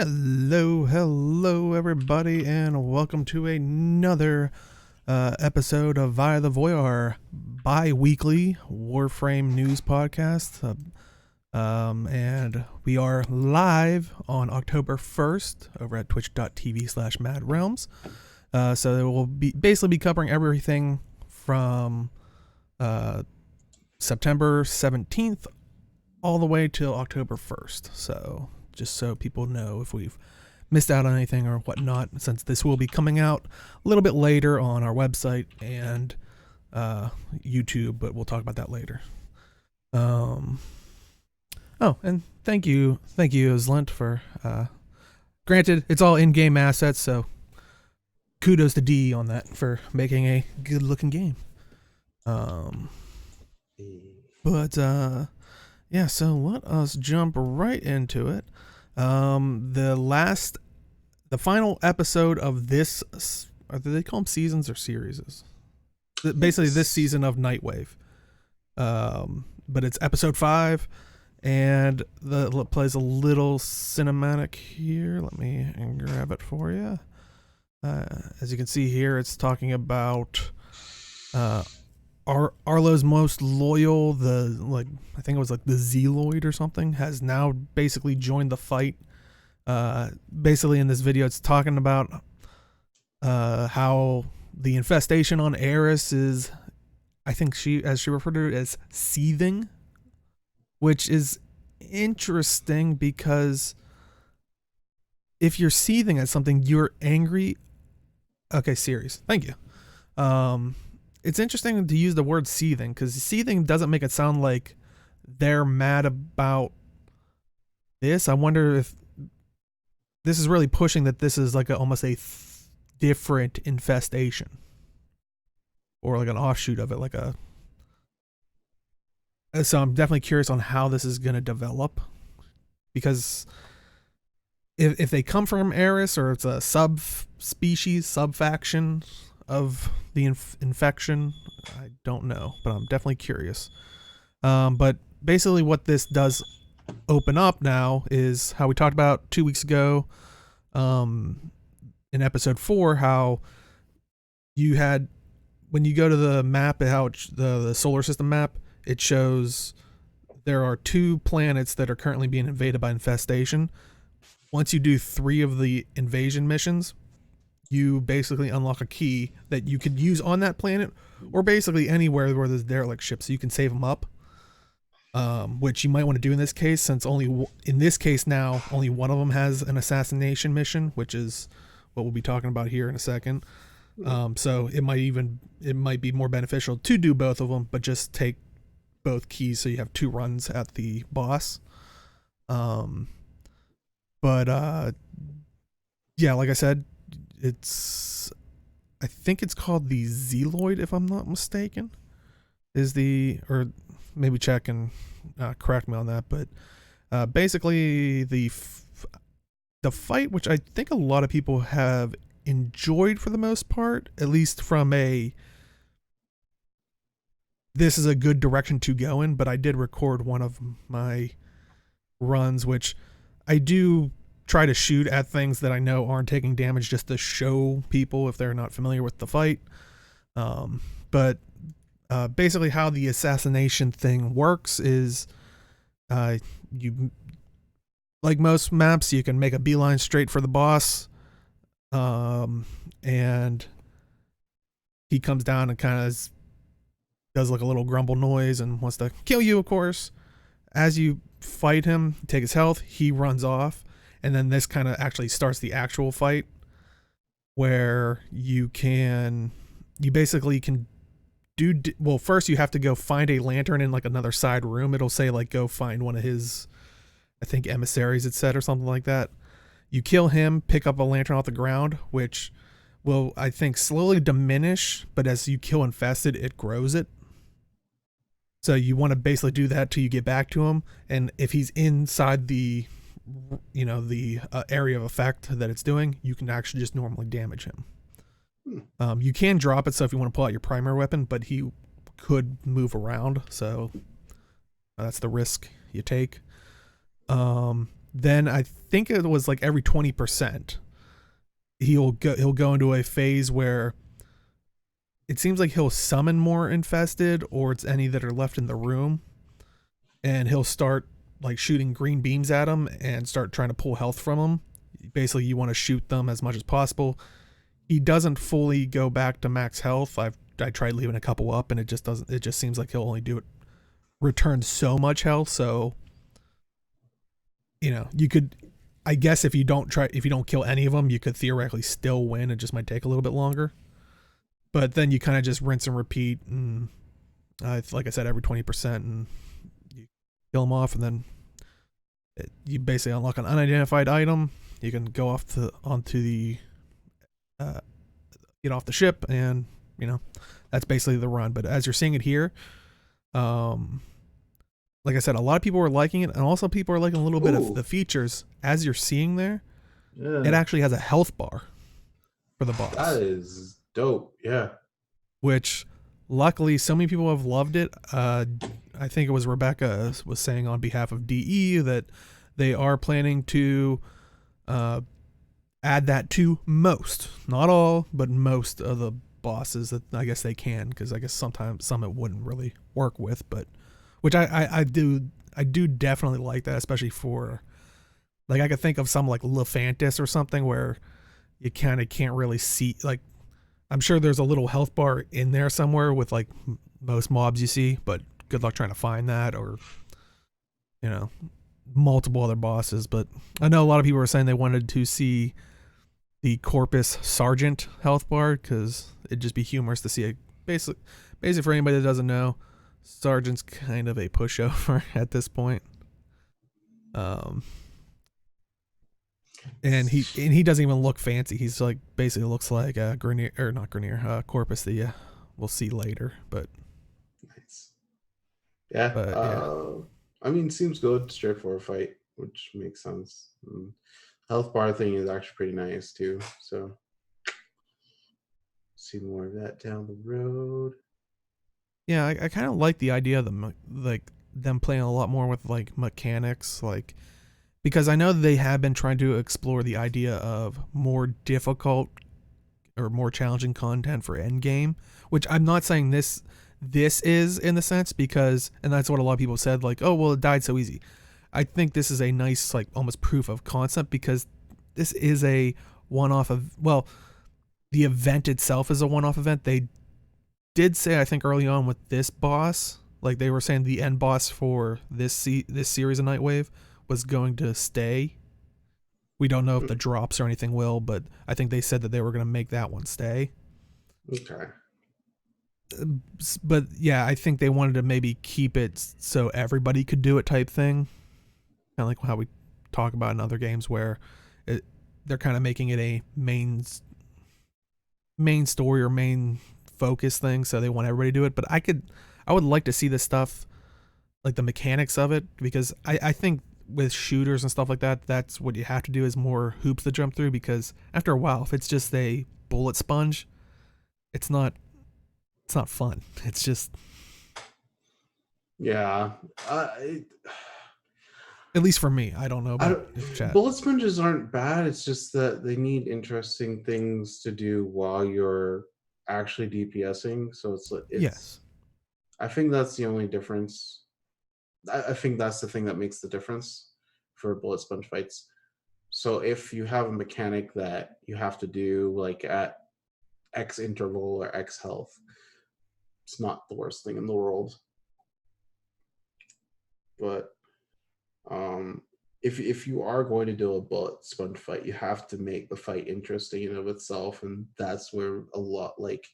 Hello everybody, and welcome to another episode of Via the Voyeur bi-weekly Warframe news podcast. And we are live on October 1st over at twitch.tv/MAAD. So we'll basically be covering everything from September 17th all the way till October 1st. So just so people know if we've missed out on anything or whatnot, since this will be coming out a little bit later on our website and YouTube, but we'll talk about that later. Oh, and thank you, Islint, for granted, it's all in-game assets, so kudos to D on that for making a good-looking game. Yeah, so let us jump right into it. The final episode of this, do they call them seasons or series? Basically this season of Nightwave. But it's episode 5, and it plays a little cinematic here. Let me grab it for you. As you can see here, it's talking about Arlo's most loyal, I think it was like the Zealoid or something, has now basically joined the fight. Basically in this video, it's talking about how the infestation on Eris is, I think as she referred to it as seething, which is interesting because if you're seething at something, you're angry. Okay, series. Thank you. It's interesting to use the word seething, because seething doesn't make it sound like they're mad about this. I wonder if this is really pushing that this is like almost a different infestation, or like an offshoot of it, so I'm definitely curious on how this is going to develop, because if they come from Eris, or it's a subspecies, subfaction of the infection, I don't know, but I'm definitely curious. But basically what this does open up now is how we talked about 2 weeks ago in episode 4, how you had, when you go to the map, how the solar system map, it shows there are 2 planets that are currently being invaded by infestation. Once you do 3 of the invasion missions, you basically unlock a key that you could use on that planet, or basically anywhere where there's derelict ships, so you can save them up. Which you might want to do in this case, since in this case now only one of them has an assassination mission, which is what we'll be talking about here in a second. So it might be more beneficial to do both of them, but just take both keys so you have 2 runs at the boss. Yeah, like I said, I think it's called the Zealoid, if I'm not mistaken, or maybe check and correct me on that, but basically the fight, which I think a lot of people have enjoyed for the most part, at least from this is a good direction to go in. But I did record one of my runs, which I do try to shoot at things that I know aren't taking damage, just to show people if they're not familiar with the fight. But basically how the assassination thing works is, you, like most maps, you can make a beeline straight for the boss, and he comes down and kind of does like a little grumble noise and wants to kill you, of course. As you fight him, take his health, he runs off. And then this kind of actually starts the actual fight, where you basically can well, first you have to go find a lantern in like another side room. It'll say like, go find one of his, I think, emissaries, it said, or something like that. You kill him, pick up a lantern off the ground, which will, I think, slowly diminish, but as you kill infested, it grows it. So you want to basically do that till you get back to him. And if he's inside the area of effect that it's doing, you can actually just normally damage him. You can drop it, so if you want to pull out your primary weapon, but he could move around, so that's the risk you take. then I think it was like every 20%, he'll go into a phase where it seems like he'll summon more infested, or it's any that are left in the room, and he'll start like shooting green beams at them and start trying to pull health from them. Basically, you want to shoot them as much as possible. He doesn't fully go back to max health. I tried leaving a couple up, and it just doesn't. It just seems like he'll only do it, return so much health. So, you could, I guess, if you don't kill any of them, you could theoretically still win. It just might take a little bit longer. But then you kind of just rinse and repeat, and like I said, every 20%, and you kill them off, and then you basically unlock an unidentified item. You can go onto the get off the ship, and that's basically the run. But as you're seeing it here, like I said, a lot of people are liking it, and also people are liking a little bit of the features. As you're seeing there, it actually has a health bar for the boss. That is dope. Yeah. Which, luckily, so many people have loved it. I think it was Rebecca was saying on behalf of DE that they are planning to add that to most, not all, but most of the bosses that I guess they can, because I guess sometimes some it wouldn't really work with, but which I do definitely like that, especially for, like, I could think of some like Lephantis or something where you kind of can't really see, like, I'm sure there's a little health bar in there somewhere with like most mobs you see, but good luck trying to find that, or multiple other bosses. But I know a lot of people were saying they wanted to see the Corpus Sergeant health bar, because it'd just be humorous to see a basically for anybody that doesn't know, Sergeant's kind of a pushover at this point. And he doesn't even look fancy. He's like basically looks like Grenier, or not Grenier, Corpus. The we'll see later, but nice. Yeah. I mean, seems good. Straightforward fight, which makes sense. Health bar thing is actually pretty nice too. So see more of that down the road. Yeah, I kind of like the idea of them playing a lot more with like mechanics, like, because I know they have been trying to explore the idea of more difficult or more challenging content for endgame, which I'm not saying this is in the sense, because, and that's what a lot of people said, like, oh, well, it died so easy. I think this is a nice, like, almost proof of concept, because this is a one-off of, well, the event itself is a one-off event. They did say, I think early on with this boss, like they were saying the end boss for this series of Nightwave was going to stay. We don't know if the drops or anything will, but I think they said that they were going to make that one stay. Okay. But yeah, I think they wanted to maybe keep it so everybody could do it type thing. Kind of like how we talk about in other games where they're kind of making it a main story or main focus thing, so they want everybody to do it. But I would like to see this stuff, like the mechanics of it, because I think with shooters and stuff like that, that's what you have to do, is more hoops to jump through, because after a while, if it's just a bullet sponge, it's not fun. It's just, yeah. At least for me, I don't know about chat. Bullet sponges aren't bad. It's just that they need interesting things to do while you're actually DPSing. So it's yes. I think that's the only difference. I think that's the thing that makes the difference for bullet sponge fights. So if you have a mechanic that you have to do like at X interval or X health, it's not the worst thing in the world. But if you are going to do a bullet sponge fight, you have to make the fight interesting in of itself, and that's where a lot, like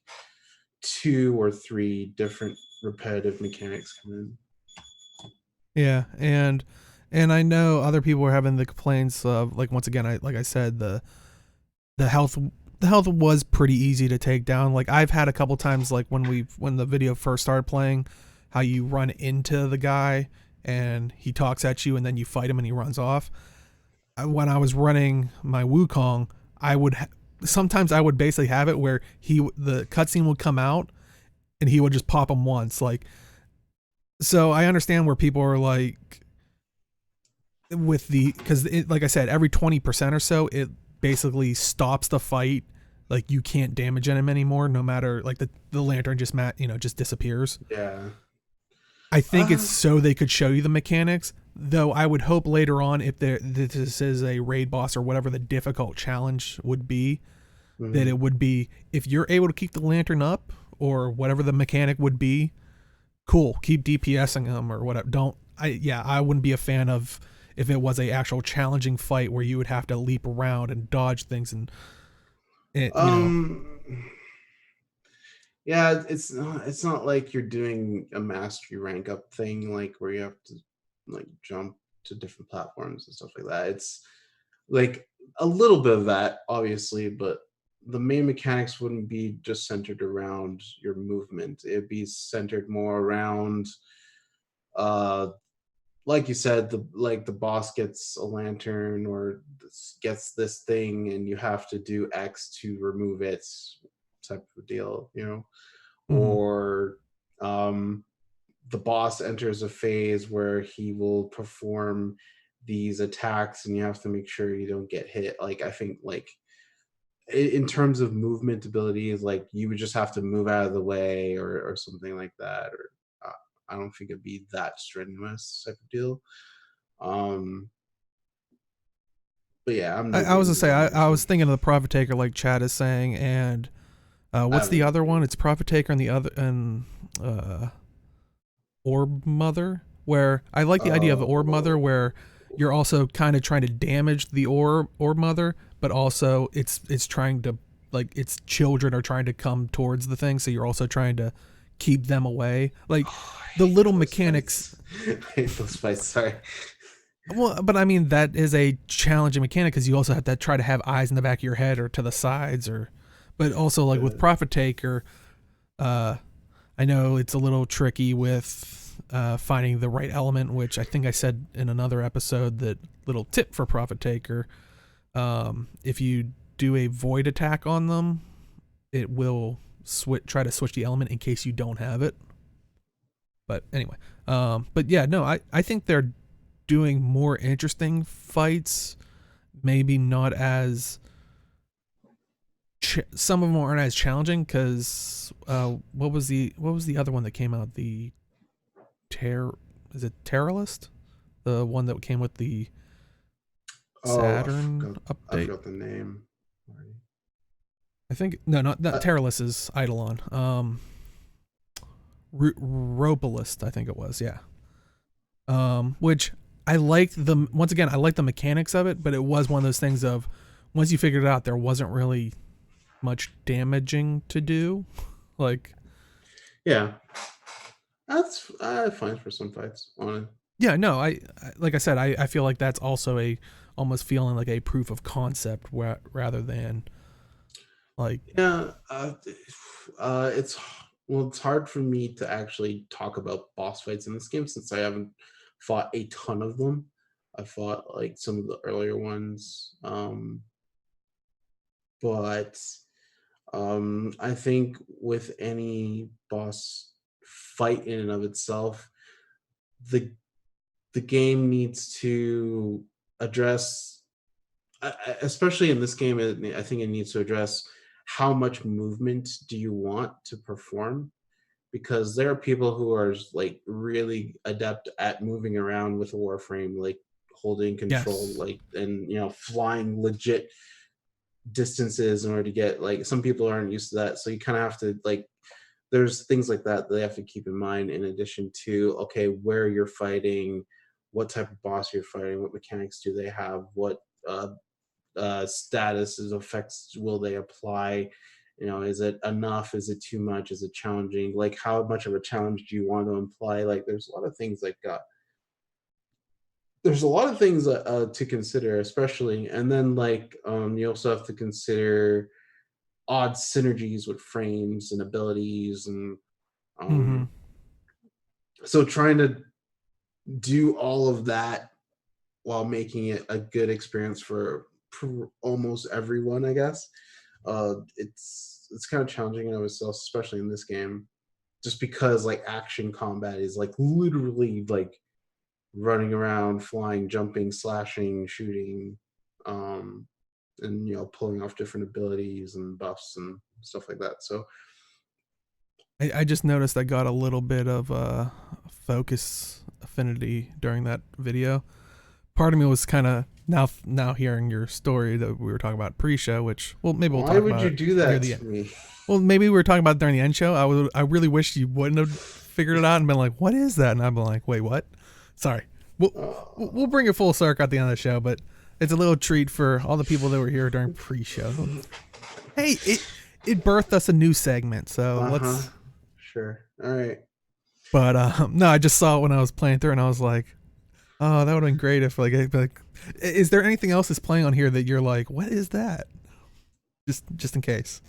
2 or 3 different repetitive mechanics come in. Yeah, and I know other people were having the complaints of, like, once again, like I said, the health was pretty easy to take down. Like, I've had a couple times, like when the video first started playing, how you run into the guy and he talks at you and then you fight him and he runs off. When I was running my Wukong, sometimes I would basically have it where the cutscene would come out and he would just pop him once. Like, so I understand where people are like, with the, because like I said, every 20% or so, it basically stops the fight. Like you can't damage him anymore, no matter, like the lantern just just disappears. Yeah. I think it's Uh, so they could show you the mechanics. Though I would hope later on, if this is a raid boss or whatever the difficult challenge would be, that mhm. it would be, if you're able to keep the lantern up or whatever the mechanic would be, cool. Keep DPSing them or whatever. Don't I wouldn't be a fan of if it was a actual challenging fight where you would have to leap around and dodge things and it. Um, yeah, it's not like you're doing a mastery rank up thing like where you have to like jump to different platforms and stuff like that. It's like a little bit of that, obviously, but the main mechanics wouldn't be just centered around your movement. It'd be centered more around uh like you said, the boss gets a lantern or gets this thing and you have to do X to remove it type of deal. Mm-hmm. Or um the boss enters a phase where he will perform these attacks and you have to make sure you don't get hit. Like I think like in terms of movement abilities, like you would just have to move out of the way or something like that. Or I don't think it'd be that strenuous type of deal. Um, but yeah, I'm I was noobing gonna into say the I numbers. was thinking of the Profit Taker like Chad is saying, and I what's the haven't. other one? It's Profit Taker and the other and uh, Orb Mother. Where I like the idea of Orb Mother, Oh, where you're also kind of trying to damage the Orb Mother, but also it's trying to, like, its children are trying to come towards the thing, so you're also trying to keep them away. Like I the hate little those mechanics. fights. I hate those fights. Sorry. Well, but I mean that is a challenging mechanic because you also have to try to have eyes in the back of your head or to the sides, or, but also like with Uh, Profit Taker, uh, I know it's a little tricky with finding the right element, which I think I said in another episode that little tip for Profit Taker, if you do a void attack on them, it will try to switch the element in case you don't have it. But anyway, but yeah, no, I think they're doing more interesting fights. Maybe not as some of them aren't as challenging because what was the other one that came out? The Terror, is it Terrorist? The one that came with the oh, Saturn I update. forgot the name. I think no, not Uh, Terrorless is Eidolon. Robalist, I think it was. Yeah. Which I liked the once again I liked the mechanics of it, but it was one of those things of once you figured it out, there wasn't really much damaging to do. Like, yeah, that's fine for some fights. On it. yeah, no, like I said, I feel like that's also a almost feeling like a proof of concept rather than like. Yeah, it's well, it's hard for me to actually talk about boss fights in this game since I haven't fought a ton of them. I fought like some of the earlier ones, but I think with any boss fight in and of itself, the the game needs to address, especially in this game. I think it needs to address how much movement do you want to perform, because there are people who are like really adept at moving around with a Warframe, like holding control, Yes. like, and flying legit distances in order to get, like, some people aren't used to that, so you kind of have to like, there's things like that they have to keep in mind in addition to, okay, where you're fighting, what type of boss you're fighting, what mechanics do they have, what statuses effects will they apply, is it enough, is it too much, is it challenging, like how much of a challenge do you want to imply, like there's a lot of things like there's a lot of things to consider, especially, and then like you also have to consider odd synergies with frames and abilities, and Mm-hmm. um so trying to do all of that while making it a good experience for almost everyone, I guess. It's kind of challenging in of itself, especially in this game, just because like action combat is like literally like running around, flying, jumping, slashing, shooting, and pulling off different abilities and buffs and stuff like that. So I just noticed I got a little bit of focus affinity during that video. Part of me was kind of now hearing your story that we were talking about pre-show, which maybe we'll why talk would about you it do near that the to end. me? Well, maybe we were talking about it during the end show. I really wish you wouldn't have figured it out and been like, "What is that?" And I've been like, "Wait, what?" Sorry. We'll bring it full circle at the end of the show, but it's a little treat for all the people that were here during pre-show. Hey, it birthed us a new segment, so let's. Sure. All right. But no, I just saw it when I was playing through, and I was like, "Oh, that would have been great if like, is there anything else that's playing on here that you're like, what is that?" Just in case.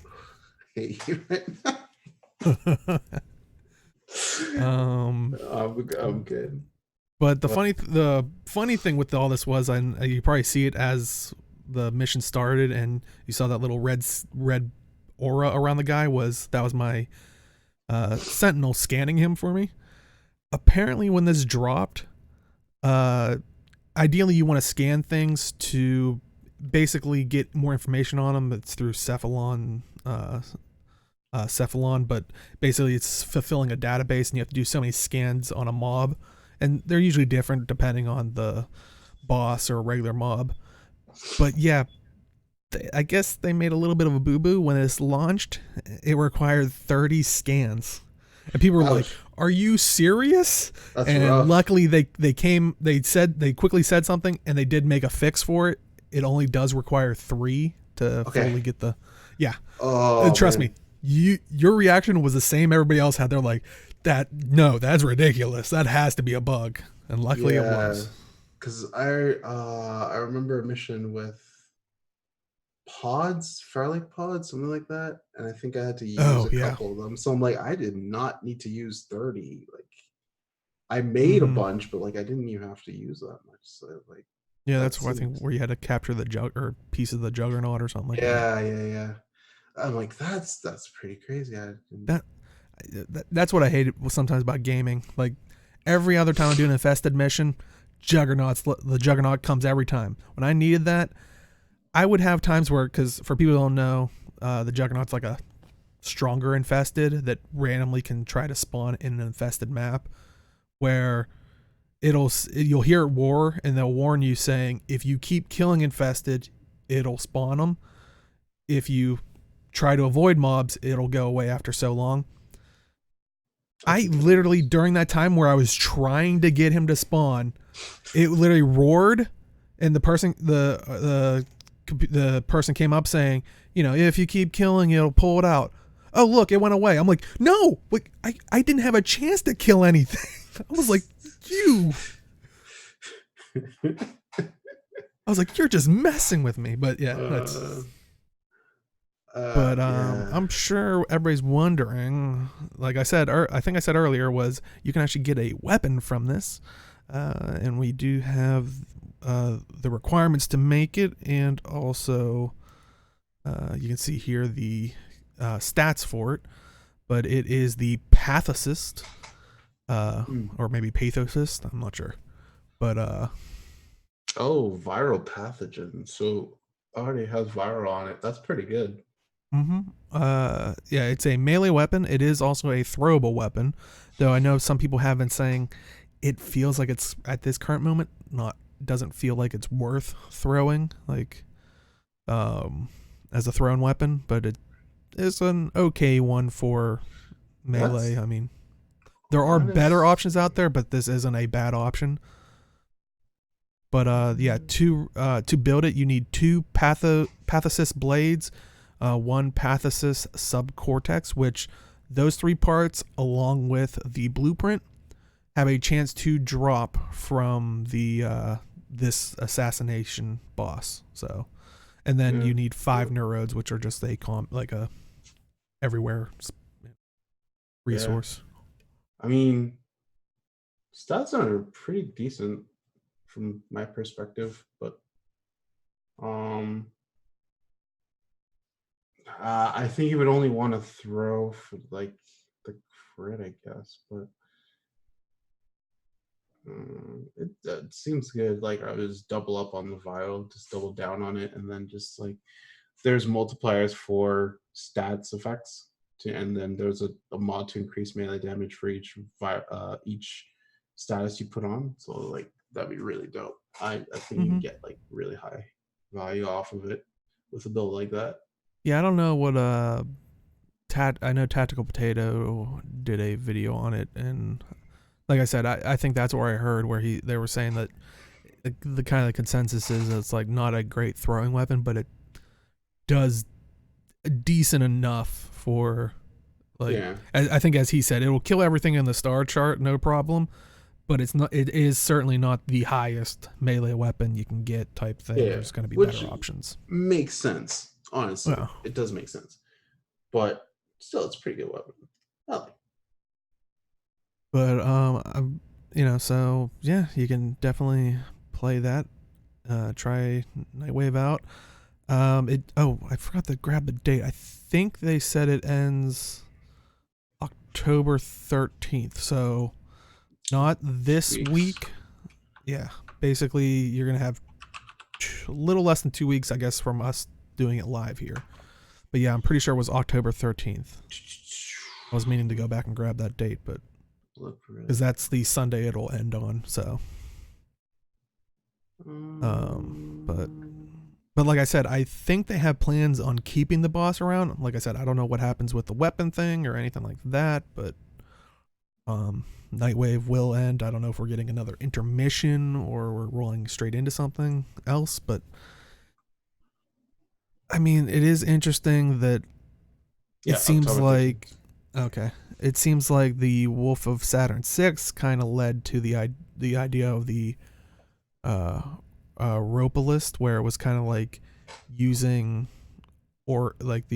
I hate you right now. I'm good. But the funny thing with all this was, and you probably see it as the mission started, and you saw that little red aura around the guy. That was my sentinel scanning him for me. Apparently, when this dropped, ideally you want to scan things to basically get more information on them. It's through Cephalon. Cephalon, but basically it's fulfilling a database, and you have to do so many scans on a mob, and they're usually different depending on the boss or a regular mob. But yeah, I guess they made a little bit of a boo-boo when it's launched. It required 30 scans, and people were like, "Are you serious?" That's and rough. Luckily they quickly said something, and they did make a fix for it. It only does require 3 to fully get the trust me. Your reaction was the same everybody else had. They're like, that's ridiculous. That has to be a bug. And luckily it was. Because I remember a mission with pods, Firelight pods, something like that. And I think I had to use a couple of them. So I'm like, I did not need to use 30. Like, I made a bunch, but like I didn't even have to use that much. So like, yeah, that's why I think where you had to capture the or piece of the juggernaut or something like that. Yeah. I'm like, that's pretty crazy. That's what I hated sometimes about gaming. Like every other time I do an infested mission, the juggernaut comes every time. When I needed that, I would have times where, because for people who don't know, the juggernaut's like a stronger infested that randomly can try to spawn in an infested map, where you'll hear it roar, and they'll warn you saying, if you keep killing infested, it'll spawn them. If you try to avoid mobs, it'll go away after so long. I literally, during that time where I was trying to get him to spawn, it literally roared, and the person came up saying, if you keep killing, it'll pull it out. Oh, look, it went away. I'm like, no, like I didn't have a chance to kill anything. I was like, you're just messing with me. But yeah, that's. I'm sure everybody's wondering. Like I said, I think I said earlier, was you can actually get a weapon from this, and we do have the requirements to make it, and also you can see here the stats for it. But it is the Pathocist, or maybe Pathocist. I'm not sure, but viral pathogen. So already has viral on it. That's pretty good. Yeah, it's a melee weapon. It is also a throwable weapon, though I know some people have been saying it feels like it's at this current moment doesn't feel like it's worth throwing, like as a thrown weapon, but it is an okay one for melee. I mean, there are better options out there, but this isn't a bad option. But yeah, to build it, you need 2 Pathocist blades, 1 Pathocist subcortex, which those 3 parts, along with the blueprint, have a chance to drop from the this assassination boss. So, and then you need 5 neurodes, which are just a everywhere resource. I mean, stats are pretty decent from my perspective, but I think he would only want to throw for like the crit, I guess. But It seems good. Like I was double up on the vial, just double down on it, and then just like there's multipliers for stats effects, and then there's a mod to increase melee damage for each status you put on. So like that'd be really dope. I think you can get like really high value off of it with a build like that. Yeah, I don't know what I know Tactical Potato did a video on it, and like I said, I think that's where I heard where they were saying that the kind of the consensus is that it's like not a great throwing weapon, but it does decent enough for like, Yeah. I think as he said, it will kill everything in the star chart, no problem, but it is certainly not the highest melee weapon you can get type thing. Yeah. There's going to be Which better options. Makes sense, honestly. Yeah. It does make sense, but still, it's a pretty good weapon. I like it. But you know, so yeah, you can definitely play that. Try Nightwave out. I forgot to grab the date. I think they said it ends October 13th. So not this week. Yeah. Basically, you're going to have a little less than 2 weeks, I guess, from us doing it live here. But yeah, I'm pretty sure it was October 13th. I was meaning to go back and grab that date, but because that's the Sunday it'll end on. So, but like I said, I think they have plans on keeping the boss around. Like I said, I don't know what happens with the weapon thing or anything like that, but Nightwave will end. I don't know if we're getting another intermission or we're rolling straight into something else, but I mean, it is interesting that it seems like it seems like the Wolf of Saturn 6 kind of led to the idea of the Ropalist, where it was kind of like using organ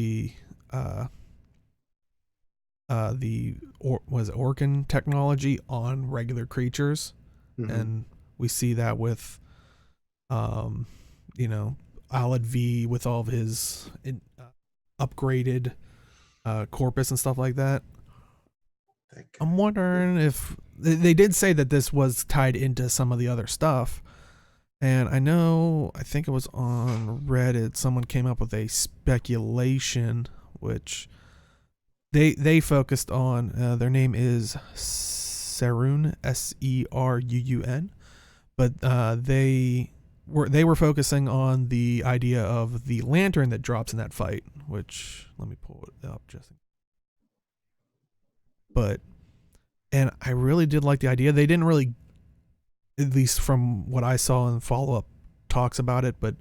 technology on regular creatures. Mm-hmm. And we see that with Alad V with all of his upgraded corpus and stuff like that. I'm wondering if they did say that this was tied into some of the other stuff. And I think it was on Reddit, someone came up with a speculation, which they focused on. Their name is Serun, Serun, but they were focusing on the idea of the lantern that drops in that fight, which let me pull it up just. And I really did like the idea. They didn't really, at least from what I saw in follow-up talks about it, but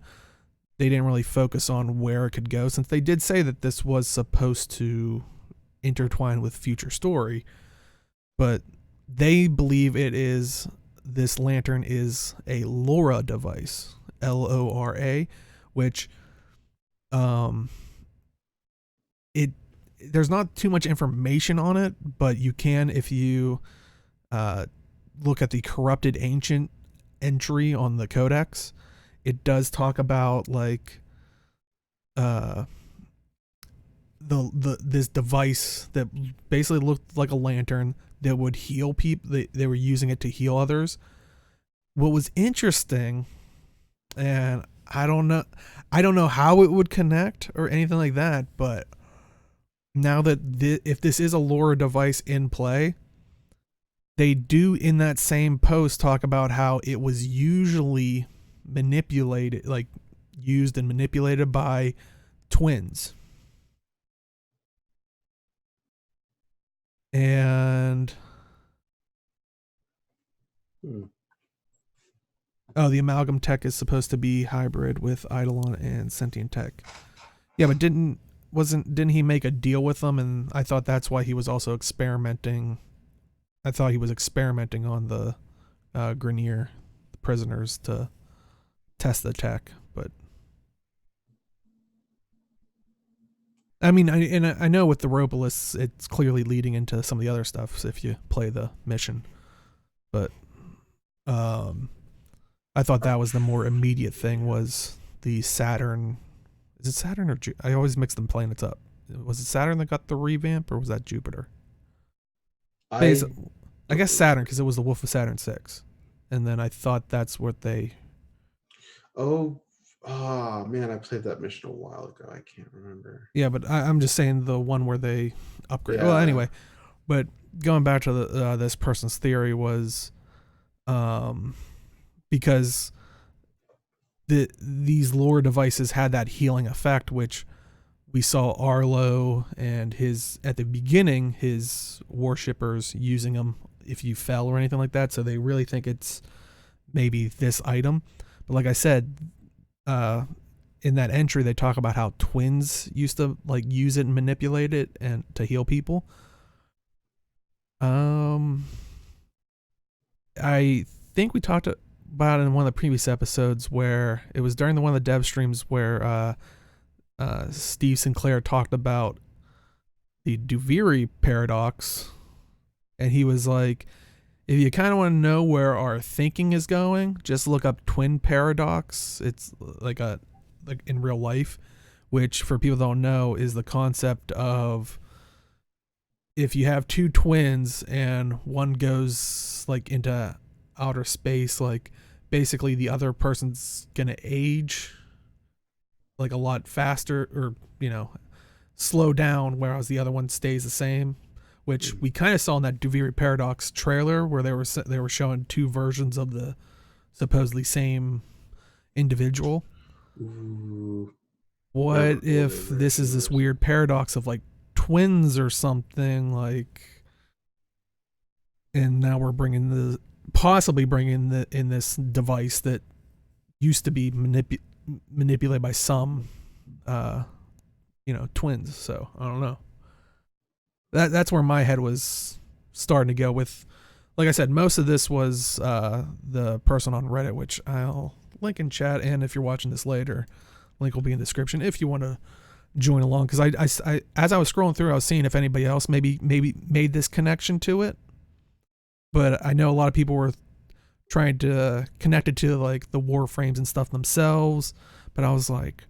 they didn't really focus on where it could go, since they did say that this was supposed to intertwine with future story. But they believe this lantern is a LoRa device, LoRa, which there's not too much information on it, but you can, if you look at the Corrupted Ancient entry on the Codex, it does talk about like this device that basically looked like a lantern that would heal people. They were using it to heal others. What was interesting, and I don't know how it would connect or anything like that, but now that if this is a LoRa device in play, they do in that same post talk about how it was usually used and manipulated by twins. And the amalgam tech is supposed to be hybrid with Eidolon and sentient tech. Yeah, but didn't he make a deal with them? And I thought that's why he was also experimenting. I thought he was experimenting on the Grineer prisoners to test the tech, but I mean, I know with the Ropalists, it's clearly leading into some of the other stuff if you play the mission, but I thought that was the more immediate thing, was the Saturn. Is it Saturn or I always mix them planets up. Was it Saturn that got the revamp, or was that Jupiter? I guess Saturn, because it was the Wolf of Saturn 6. and then I thought that's what they. Oh, man, I played that mission a while ago. I can't remember. Yeah, but I'm just saying the one where they upgrade. Well, Yeah. anyway, but going back to this person's theory was, because these lore devices had that healing effect, which we saw Arlo and his at the beginning, his worshippers using them if you fell or anything like that. So they really think it's maybe this item. But like I said, in that entry, they talk about how twins used to like use it and manipulate it and to heal people. I think we talked about it in one of the previous episodes where it was during one of the dev streams where Steve Sinclair talked about the Duviri paradox, and he was like, if you kind of want to know where our thinking is going, just look up twin paradox. It's like in real life, which for people that don't know is the concept of if you have two twins and one goes like into outer space, like basically the other person's gonna age like a lot faster, or slow down, whereas the other one stays the same, which we kind of saw in that Duviri paradox trailer where they were showing two versions of the supposedly same individual. Ooh, what if this is this weird paradox of like twins or something, like, and now we're possibly bringing in this device that used to be manipulated by some twins. So I don't know. That's where my head was starting to go with. Like I said, most of this was the person on Reddit, which I'll link in chat, and if you're watching this later, link will be in the description if you want to join along. Because I as I was scrolling through, I was seeing if anybody else maybe made this connection to it. But I know a lot of people were trying to connect it to like the Warframes and stuff themselves. But I was like,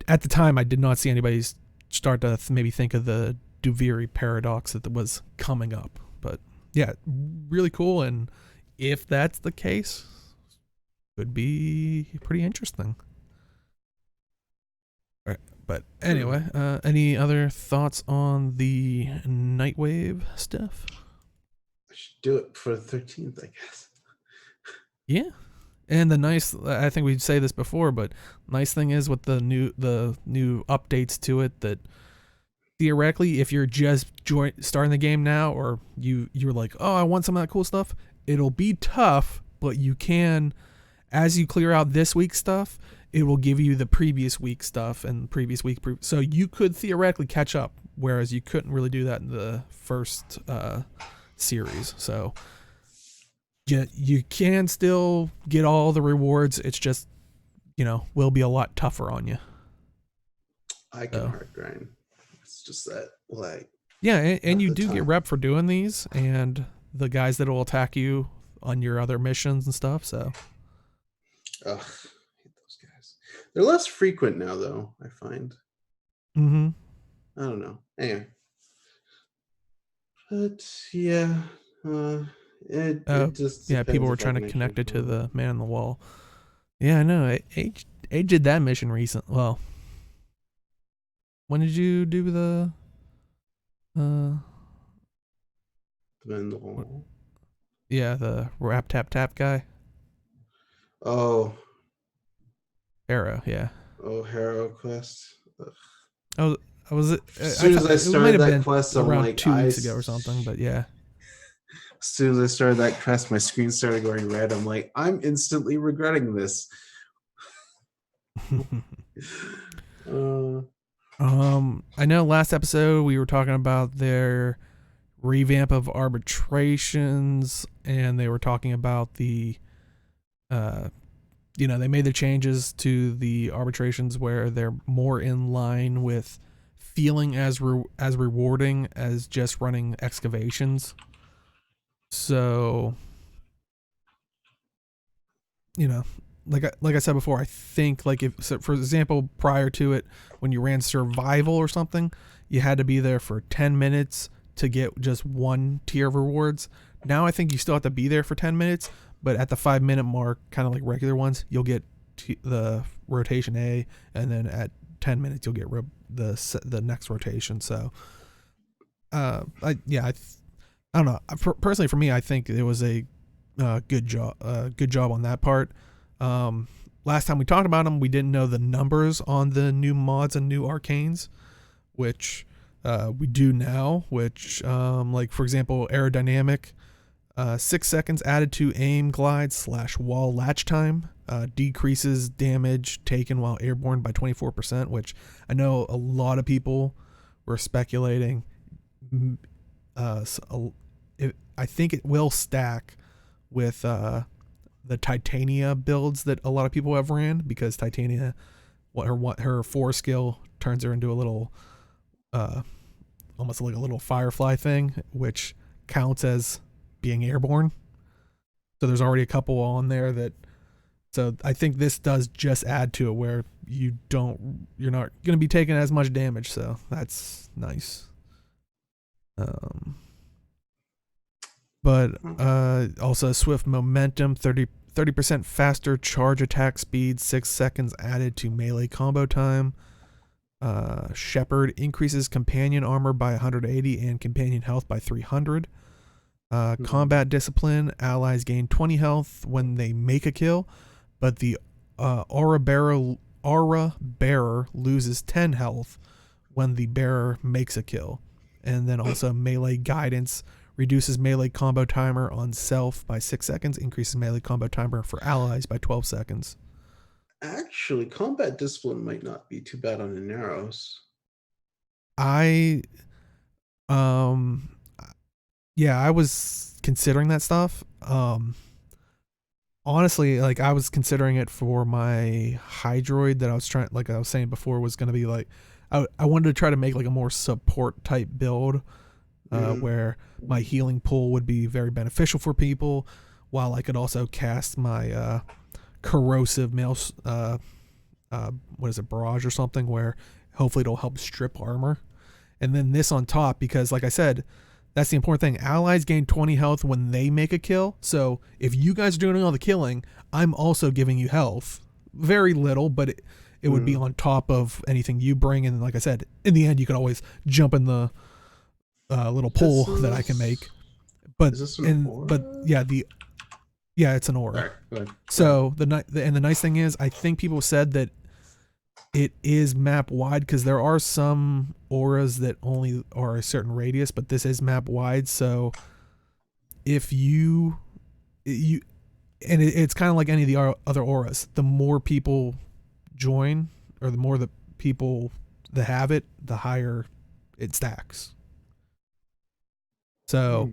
at the time I did not see anybody start to maybe think of the Duviri paradox that was coming up. But yeah, really cool. And if that's the case, could be pretty interesting. All right, but anyway, any other thoughts on the Nightwave stuff? I should do it for the 13th, I guess. Yeah. And I think we'd say this before, but nice thing is with the new updates to it, that theoretically, if you're just starting the game now, or you're like, oh, I want some of that cool stuff, it'll be tough, but you can, as you clear out this week's stuff, it will give you the previous week stuff and previous week. So you could theoretically catch up, whereas you couldn't really do that in the first series. So you can still get all the rewards. It's just, will be a lot tougher on you. I can hard grind. It's just that, like... Yeah, and you do get rep for doing these, and the guys that will attack you on your other missions and stuff, so... Ugh, I hate those guys. They're less frequent now, though, I find. Mm-hmm. I don't know. Anyway. But, yeah... It just people were trying to connect it to the man on the wall. Yeah, I know. Age did that mission recent. Well, when did you do the man on the wall? Yeah, the rap tap tap guy. Oh, Arrow. Yeah. Oh, Hero quest. Ugh. Oh, was it? As soon as I started that quest, I'm around like 2 weeks ago or something. But yeah. As soon as I started that quest, my screen started going red. I'm like, I'm instantly regretting this. I know last episode we were talking about their revamp of arbitrations, and they were talking about the they made the changes to the arbitrations where they're more in line with feeling as rewarding as just running excavations. So, like I said before, I think like for example, prior to it, when you ran survival or something, you had to be there for 10 minutes to get just one tier of rewards. Now I think you still have to be there for 10 minutes, but at the 5 minute mark, kind of like regular ones, you'll get the rotation A, and then at 10 minutes you'll get the next rotation. So, I don't know. Personally, for me, I think it was a good job. Good job on that part. Last time we talked about them, we didn't know the numbers on the new mods and new arcanes, which we do now. Which, like for example, aerodynamic, 6 seconds added to aim, glide / wall latch time. Decreases damage taken while airborne by 24%, which I know a lot of people were speculating. I think it will stack with the Titania builds that a lot of people have ran, because Titania, her 4 skill turns her into a little, almost like a little firefly thing, which counts as being airborne. So there's already a couple on there that. So I think this does just add to it where you're not going to be taking as much damage. So that's nice. But also swift momentum, 30% faster charge attack speed, 6 seconds added to melee combo time. Shepherd increases companion armor by 180 and companion health by 300. Combat discipline, allies gain 20 health when they make a kill, but the aura bearer loses 10 health when the bearer makes a kill. And then also melee guidance reduces melee combo timer on self by 6 seconds, increases melee combo timer for allies by 12 seconds. Actually, combat discipline might not be too bad on the Narrows. I was considering that stuff. Honestly, like I was considering it for my Hydroid that I was trying, like I was saying before, was going to be like, I wanted to try to make like a more support type build, where my healing pool would be very beneficial for people, while I could also cast my corrosive mail, barrage or something, where hopefully it'll help strip armor. And then this on top, because like I said, that's the important thing. Allies gain 20 health when they make a kill. So if you guys are doing all the killing, I'm also giving you health. Very little, but it would be on top of anything you bring. And like I said, in the end, you can always jump in the little pool that I can make. But is this an aura? It's an aura. Right, go ahead. So the nice thing is, I think people said that it is map wide, because there are some auras that only are a certain radius, but this is map wide. So if it's kind of like any of the other auras, the more people join, or the more the people that have it, the higher it stacks. So,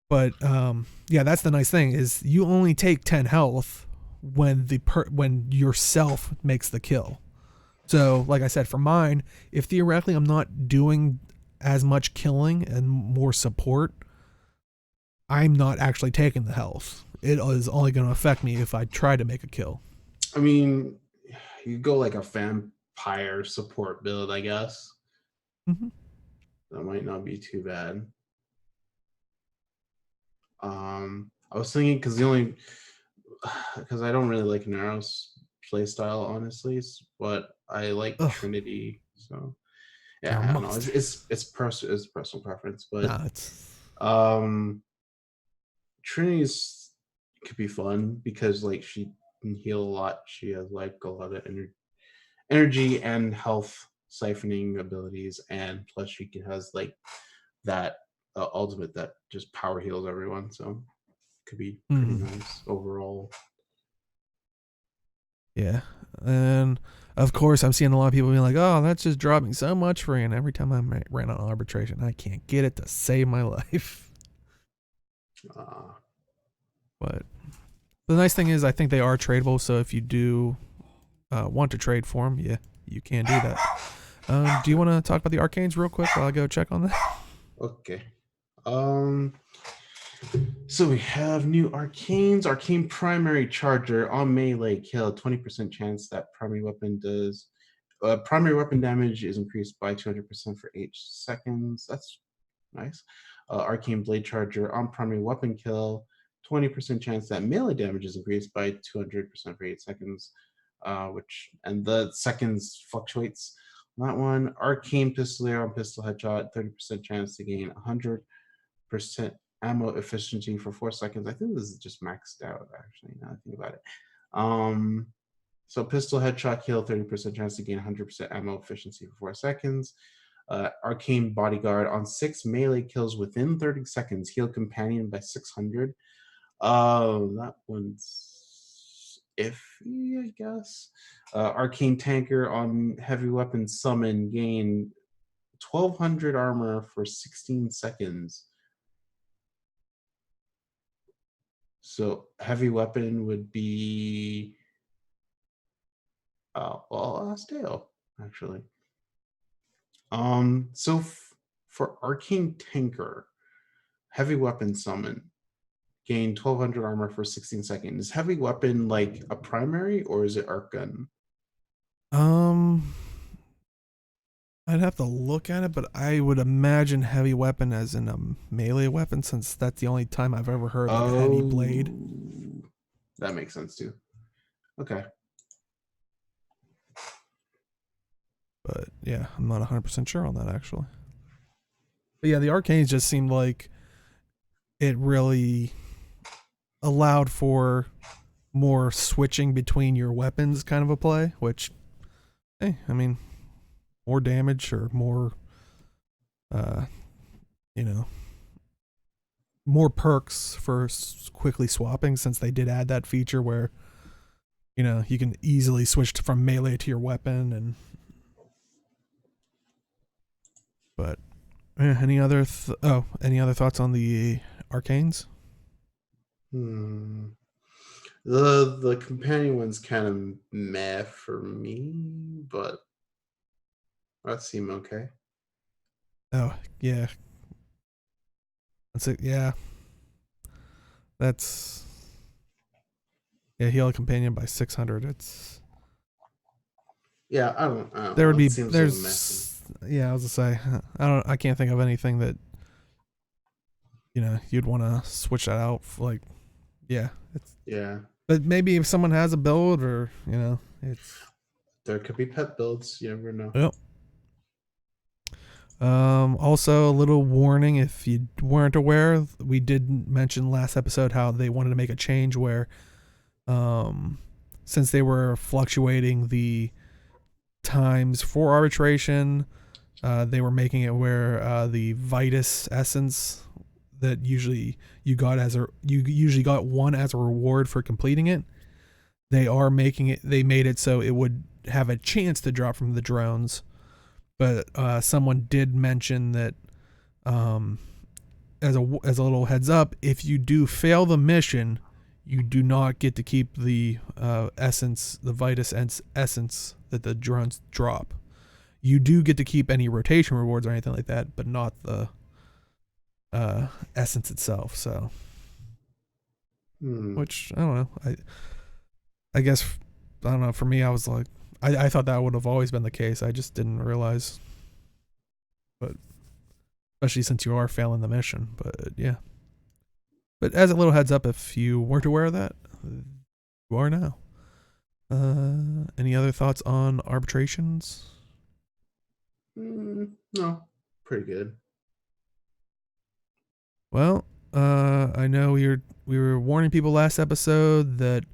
but that's the nice thing, is you only take 10 health when when yourself makes the kill. So like I said, for mine, if theoretically I'm not doing as much killing and more support, I'm not actually taking the health. It is only going to affect me if I try to make a kill. I mean, you go like a vampire support build, I guess. That might not be too bad. I was thinking, because I don't really like Narrow's playstyle, honestly, but I like Trinity, so yeah, I don't know. It's personal preference, but Trinity's could be fun because like she can heal a lot. She has like a lot of energy and health siphoning abilities, and plus she has like that ultimate that just power heals everyone. So could be pretty nice overall. Yeah, and of course I'm seeing a lot of people being like, "Oh, that's just dropping so much free," and every time I ran on arbitration, I can't get it to save my life. But the nice thing is, I think they are tradable. So if you do want to trade for them, yeah, you can do that. Do you want to talk about the arcanes real quick while I go check on that? Okay. So we have new arcanes. Arcane primary charger on melee kill, 20% chance that primary weapon does. Primary weapon damage is increased by 200% for 8 seconds. That's Nice. Arcane Blade Charger on primary weapon kill, 20% chance that melee damage is increased by 200% for 8 seconds, and the seconds fluctuates on that one. Arcane Pistolier on pistol headshot, 30% chance to gain 100% ammo efficiency for 4 seconds. I think this is just maxed out, actually, now I think about it. So pistol headshot kill, 30% chance to gain 100% ammo efficiency for 4 seconds. Arcane Bodyguard on 6 melee kills within 30 seconds, heal companion by 600. That one's iffy, I guess. Arcane Tanker on heavy weapon summon, gain 1200 armor for 16 seconds. So heavy weapon would be stale, actually. So for Arcane Tanker, heavy weapon summon, gain 1200 armor for 16 seconds. Is heavy weapon like a primary or is it arc gun? I'd have to look at it, but I would imagine heavy weapon as in a melee weapon, since that's the only time I've ever heard like heavy blade. That makes sense too. Okay. But yeah, I'm not 100% sure on that actually. But yeah, the arcanes just seemed like it really allowed for more switching between your weapons kind of a play, which, hey, I mean, more damage or more, more perks for quickly swapping, since they did add that feature where, you can easily switch from melee to your weapon. But any other thoughts on the arcanes? The companion one's kind of meh for me, but that seemed okay. Oh yeah, that's it. Yeah, that's heal a companion by 600. It's I don't there would be seems there's yeah, I was gonna say I can't think of anything that you'd want to switch that out for, like but maybe if someone has a build or it's there could be pet builds, you never know. Yep. Also, a little warning if you weren't aware, we did mention last episode how they wanted to make a change where since they were fluctuating the times for arbitration, they were making it where the Vitus essence that usually you usually got one as a reward for completing it. They made it so it would have a chance to drop from the drones. But someone did mention that as a little heads up, if you do fail the mission, you do not get to keep the essence, the Vitus essence that the drones drop. You do get to keep any rotation rewards or anything like that, but not the essence itself. So, which I don't know. I guess I don't know. For me, I was like, I thought that would have always been the case. I just didn't realize. But especially since you are failing the mission. But yeah. But as a little heads up, if you weren't aware of that, you are now. Any other thoughts on arbitrations? No, pretty good. Well, I know we were warning people last episode that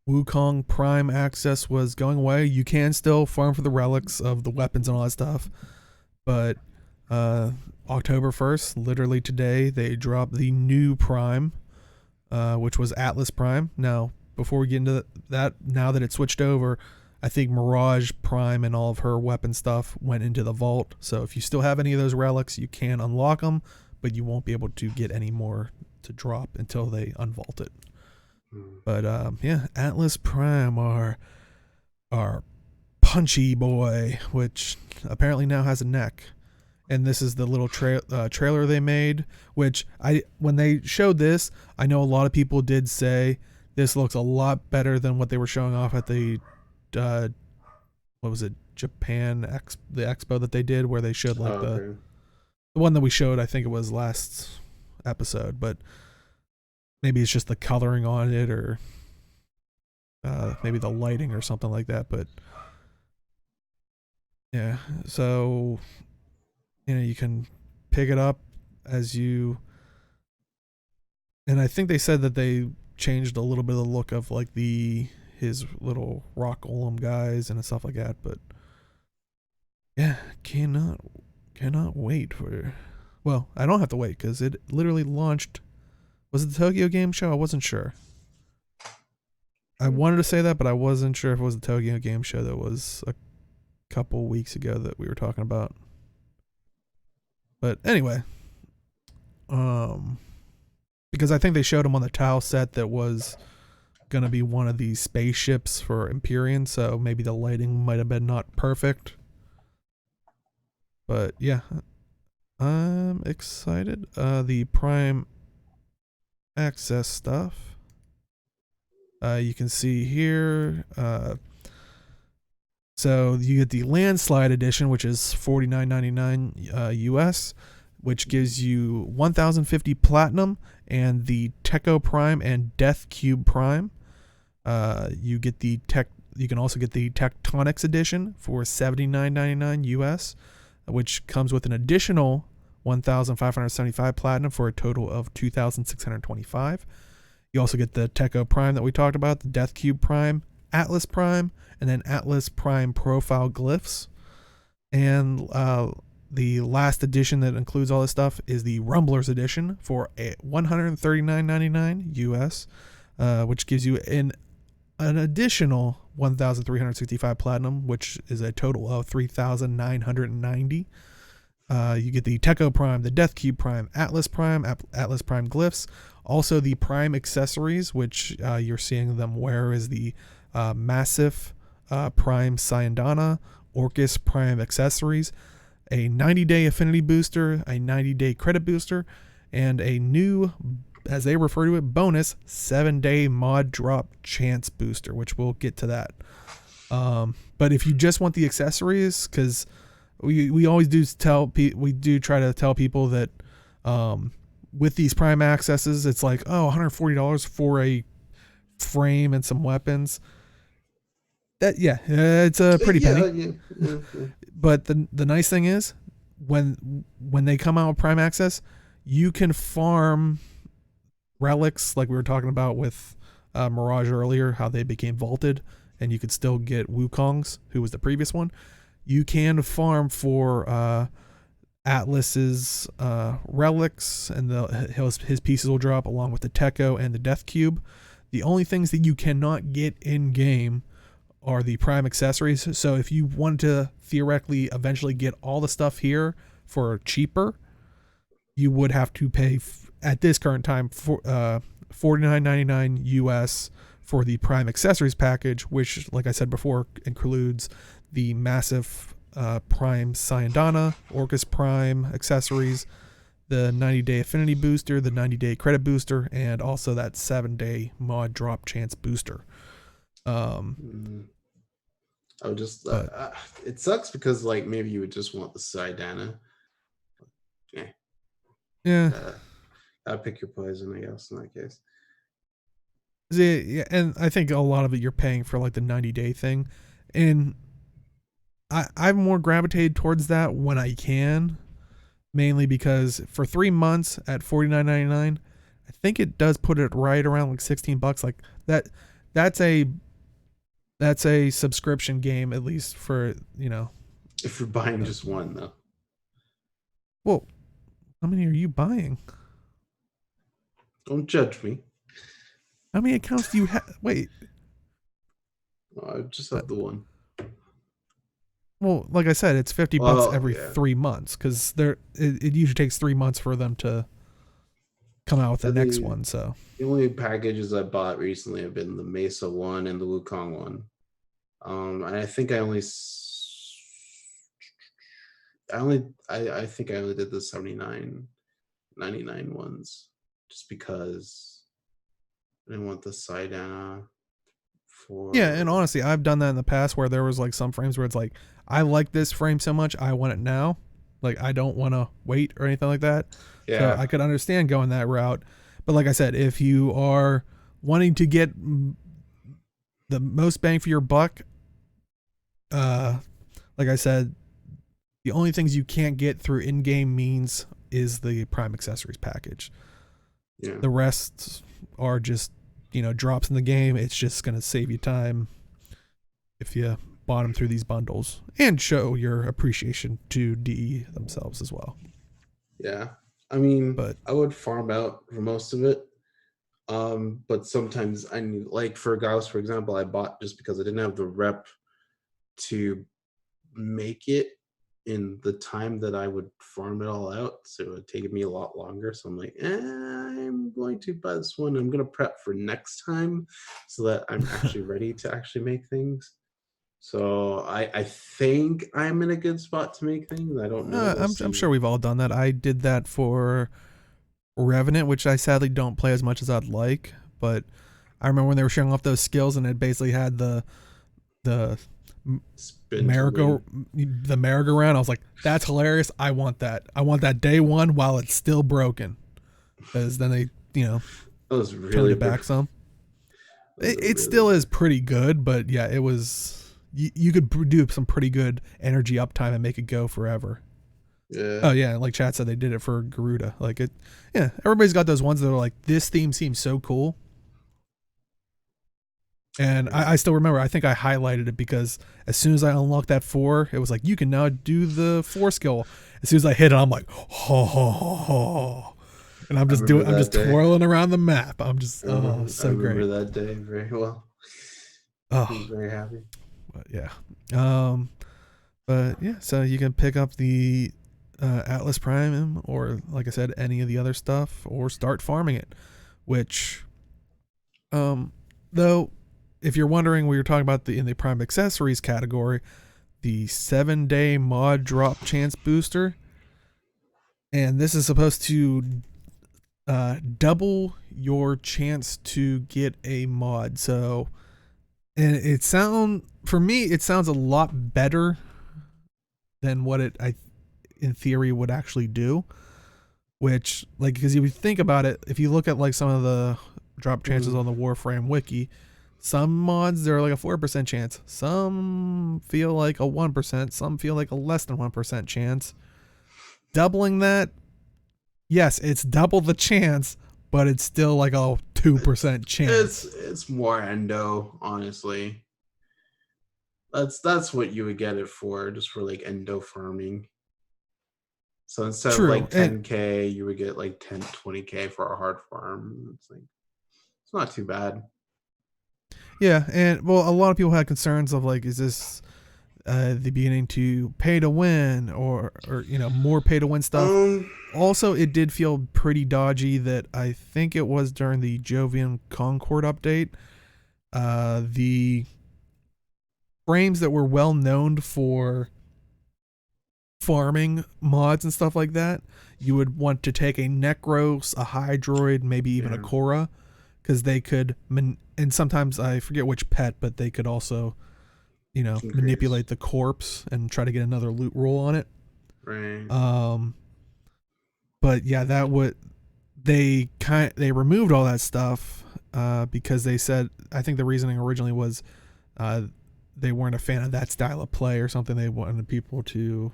Wukong Prime access was going away. You can still farm for the relics of the weapons and all that stuff, but October 1st, literally today, they dropped the new Prime, which was Atlas Prime. Now, before we get into that, now that it switched over, I think Mirage Prime and all of her weapon stuff went into the vault. So if you still have any of those relics, you can unlock them, but you won't be able to get any more to drop until they unvault it. But Atlas Prime, our punchy boy, which apparently now has a neck. And this is the little trailer they made, which when they showed this, I know a lot of people did say this looks a lot better than what they were showing off at the Japan the expo that they did, where they showed like okay. the one that we showed. I think it was last episode, but maybe it's just the coloring on it, or maybe the lighting or something like that. But yeah, so you can pick it up as you. And I think they said that they changed a little bit of the look of like his little rock golem guys and stuff like that. But yeah, cannot wait for. Well, I don't have to wait because it literally launched. Was it the Tokyo Game Show? I wasn't sure. I wanted to say that, but I wasn't sure if it was the Tokyo Game Show that was a couple weeks ago that we were talking about. But anyway, because I think they showed him on the tile set that was gonna be one of these spaceships for Empyrean, so maybe the lighting might have been not perfect. But yeah, I'm excited. The Prime Access stuff. You can see here. So you get the Landslide Edition, which is $49.99 US, which gives you 1050 Platinum and the Techo Prime and Death Cube Prime. You get the You can also get the Tectonics Edition for $79.99 US, which comes with an additional 1,575 Platinum for a total of 2,625. You also get the Techo Prime that we talked about, the Death Cube Prime, Atlas Prime, and then Atlas Prime Profile Glyphs. And the last edition that includes all this stuff is the Rumblers Edition for $139.99 US, which gives you an additional 1,365 Platinum, which is a total of 3,990. You get the Techo Prime, the Death Cube Prime, Atlas Prime Glyphs, also the Prime accessories, which you're seeing them wear is the Massive Prime Syandana, Orcus Prime accessories, a 90-day affinity booster, a 90-day credit booster, and a new, as they refer to it, bonus 7-day MAAD drop chance booster, which we'll get to that. But if you just want the accessories, because we always do try to tell people that with these Prime accesses, it's like, oh, $140 for a frame and some weapons. It's a pretty penny. Yeah. But the nice thing is, when they come out with Prime Access, you can farm relics like we were talking about with Mirage earlier, how they became vaulted, and you could still get Wukong's, who was the previous one. You can farm for Atlas's relics, and his pieces will drop along with the Techo and the Death Cube. The only things that you cannot get in game are the Prime accessories. So if you wanted to theoretically eventually get all the stuff here for cheaper, you would have to pay at this current time for $49.99 US for the Prime accessories package, which, like I said before, includes the Massive Prime Syandana, Orcus Prime accessories, the 90-day affinity booster, the 90-day credit booster, and also that 7-day MAAD drop chance booster. I would just it sucks because like maybe you would just want the Syandana. Yeah. I'd pick your poison, I guess, in that case. Yeah, and I think a lot of it you're paying for like the 90-day thing, and I've more gravitated towards that when I can, mainly because for 3 months at $49.99, I think it does put it right around like $16. Like that's a subscription game, at least for, if you're buying just one though. Well, how many are you buying? Don't judge me. How many accounts do you have? Wait. I just have the one. Well, like I said, it's $50 every 3 months, because it usually takes 3 months for them to come out with the next one. So the only packages I bought recently have been the Mesa one and the Wukong one. And I think I think I only did the $79.99 ones just because I didn't want the Syandana Yeah, and for honestly, I've done that in the past where there was like some frames where it's like, I like this frame so much, I want it now. Like, I don't want to wait or anything like that. So yeah. I could understand going that route. But like I said, if you are wanting to get the most bang for your buck, like I said, the only things you can't get through in-game means is the Prime Accessories package. Yeah. The rest are just, drops in the game. It's just going to save you time if you bottom through these bundles and show your appreciation to DE themselves as well. Yeah. I mean, But I would farm out for most of it. But sometimes I need, like for Gauss, for example, I bought just because I didn't have the rep to make it in the time that I would farm it all out. So it would take me a lot longer. So I'm like, I'm going to buy this one. I'm going to prep for next time so that I'm actually ready to actually make things. So I think I'm in a good spot to make things. I don't know. We'll I'm see. sure we've all done that. I did that for Revenant, which I sadly don't play as much as I'd like. But I remember when they were showing off those skills and it basically had the Spin to win. the merry-go-round. I was like, that's hilarious. I want that. I want that day one while it's still broken. Because then they, That was turned really it back big. some. That was a It really still is pretty good, but yeah, it was. You could do some pretty good energy uptime and make it go forever. Yeah. Oh yeah, like Chad said, they did it for Garuda. Like it, yeah. Everybody's got those ones that are like, this theme seems so cool. And I still remember. I think I highlighted it because as soon as I unlocked that 4, it was like you can now do the 4 skill. As soon as I hit it, I'm like, ho ho ho ho, and I'm I just remember I'm just that day. twirling around the map. I'm just I so remember great. that day very well. I was Oh, very happy. but yeah. But yeah, so you can pick up the Atlas Prime, or like I said, any of the other stuff, or start farming it. Which, though, if you're wondering, we were talking about in the Prime Accessories category, the 7-day MAAD drop chance booster, and this is supposed to double your chance to get a mod. So, and it sounds a lot better than what it in theory would actually do. Which, like, because you would think about it, if you look at like some of the drop chances on the Warframe wiki, some mods they're like a 4% chance, some feel like a 1%, some feel like a less than 1% chance. Doubling that, yes, it's double the chance, but it's still like a 2% chance. It's more endo, honestly. That's what you would get it for, just for like endo farming. So instead of True, like and 10k, you would get like 10, 20k for a hard farm. It's like it's not too bad. yeah, and well, a lot of people had concerns of like, is this the beginning to pay to win, or more pay to win stuff. Um, Also, it did feel pretty dodgy that I think it was during the Jovian Concord update. The frames that were well known for farming mods and stuff like that, you would want to take a Necros, a Hydroid, maybe even a yeah, Korra, because they could, and sometimes I forget which pet, but they could also, increase. manipulate the corpse and try to get another loot roll on it. Right. But yeah, they removed all that stuff because they said, I think the reasoning originally was they weren't a fan of that style of play or something. They wanted people to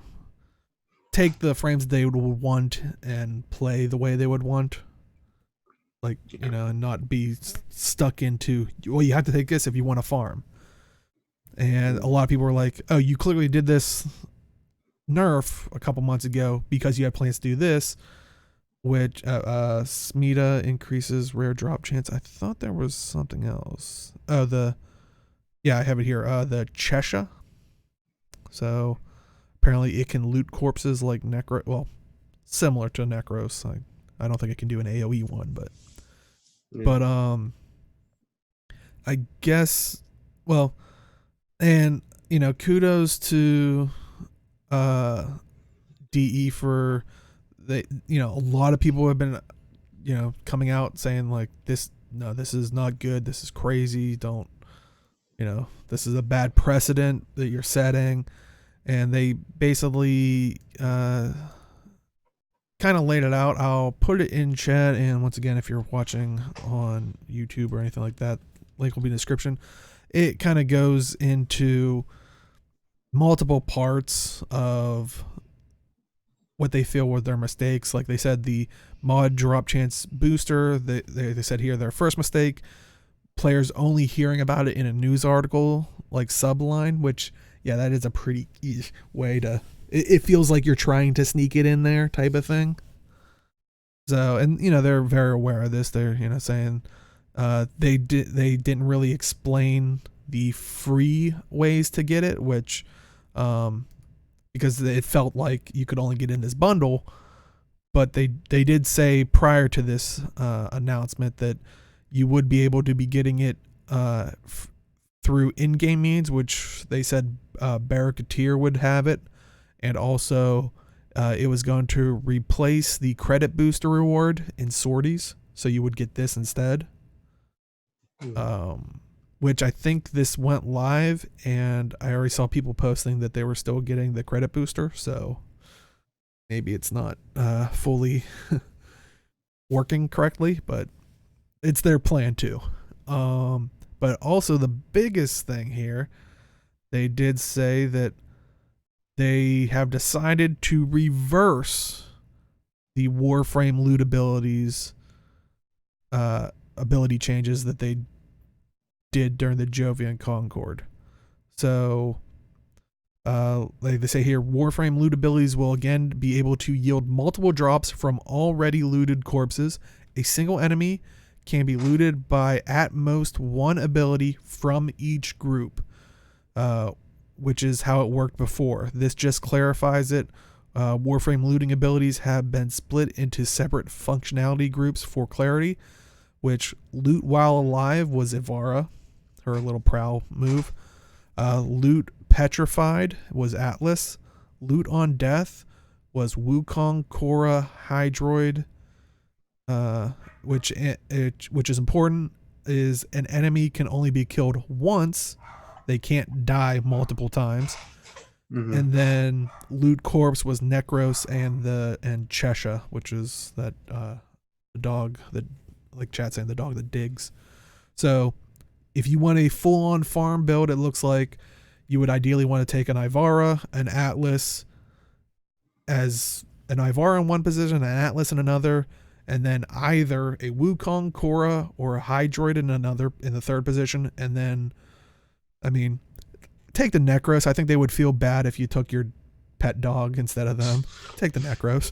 take the frames they would want and play the way they would want, like and not be stuck into, well, you have to take this if you want to farm. And a lot of people were like, oh, you clearly did this nerf a couple months ago because you had plans to do this, which Smita increases rare drop chance. I thought there was something else. Oh, I have it here. The Chesha. So apparently it can loot corpses like Necro. Well, similar to Necros. I don't think it can do an AoE one, but I guess, well, and kudos to DE for a lot of people have been coming out saying like, this is not good, this is crazy, don't this is a bad precedent that you're setting. And they basically kind of laid it out. I'll put it in chat, and once again, if you're watching on YouTube or anything like that, link will be in the description. It kind of goes into multiple parts of what they feel were their mistakes. Like they said, the MAAD drop chance booster, they said here their first mistake, players only hearing about it in a news article, like subline, which, yeah, that is a pretty way to, it feels like you're trying to sneak it in there type of thing. So, and they're very aware of this. They're saying they didn't really explain the free ways to get it, which because it felt like you could only get in this bundle. But they did say prior to this announcement that you would be able to be getting it through in-game means, which they said Barracuteer would have it, and also it was going to replace the credit booster reward in sorties, so you would get this instead. Which I think this went live, and I already saw people posting that they were still getting the credit booster, so maybe it's not fully working correctly, but it's their plan too. But also the biggest thing here, they did say that they have decided to reverse the Warframe loot abilities ability changes that they did during the Jovian Concord. So like they say here, Warframe loot abilities will again be able to yield multiple drops from already looted corpses. A single enemy can be looted by at most one ability from each group, which is how it worked before. This just clarifies it. Warframe looting abilities have been split into separate functionality groups for clarity, which loot while alive was Ivara, her little prowl move. Loot petrified was Atlas. Loot on death was Wukong, Korra, Hydroid, which is important, is an enemy can only be killed once. They can't die multiple times. Mm-hmm. And then Loot Corpse was Necros and Chesha, which is that the dog that, like chat saying, the dog that digs. So if you want a full-on farm build, it looks like you would ideally want to take an Ivara, an Atlas, as an Ivara in one position, an Atlas in another, and then either a Wukong, Korra, or a Hydroid in the third position. And then, I mean, take the Necros. I think they would feel bad if you took your pet dog instead of them. Take the Necros.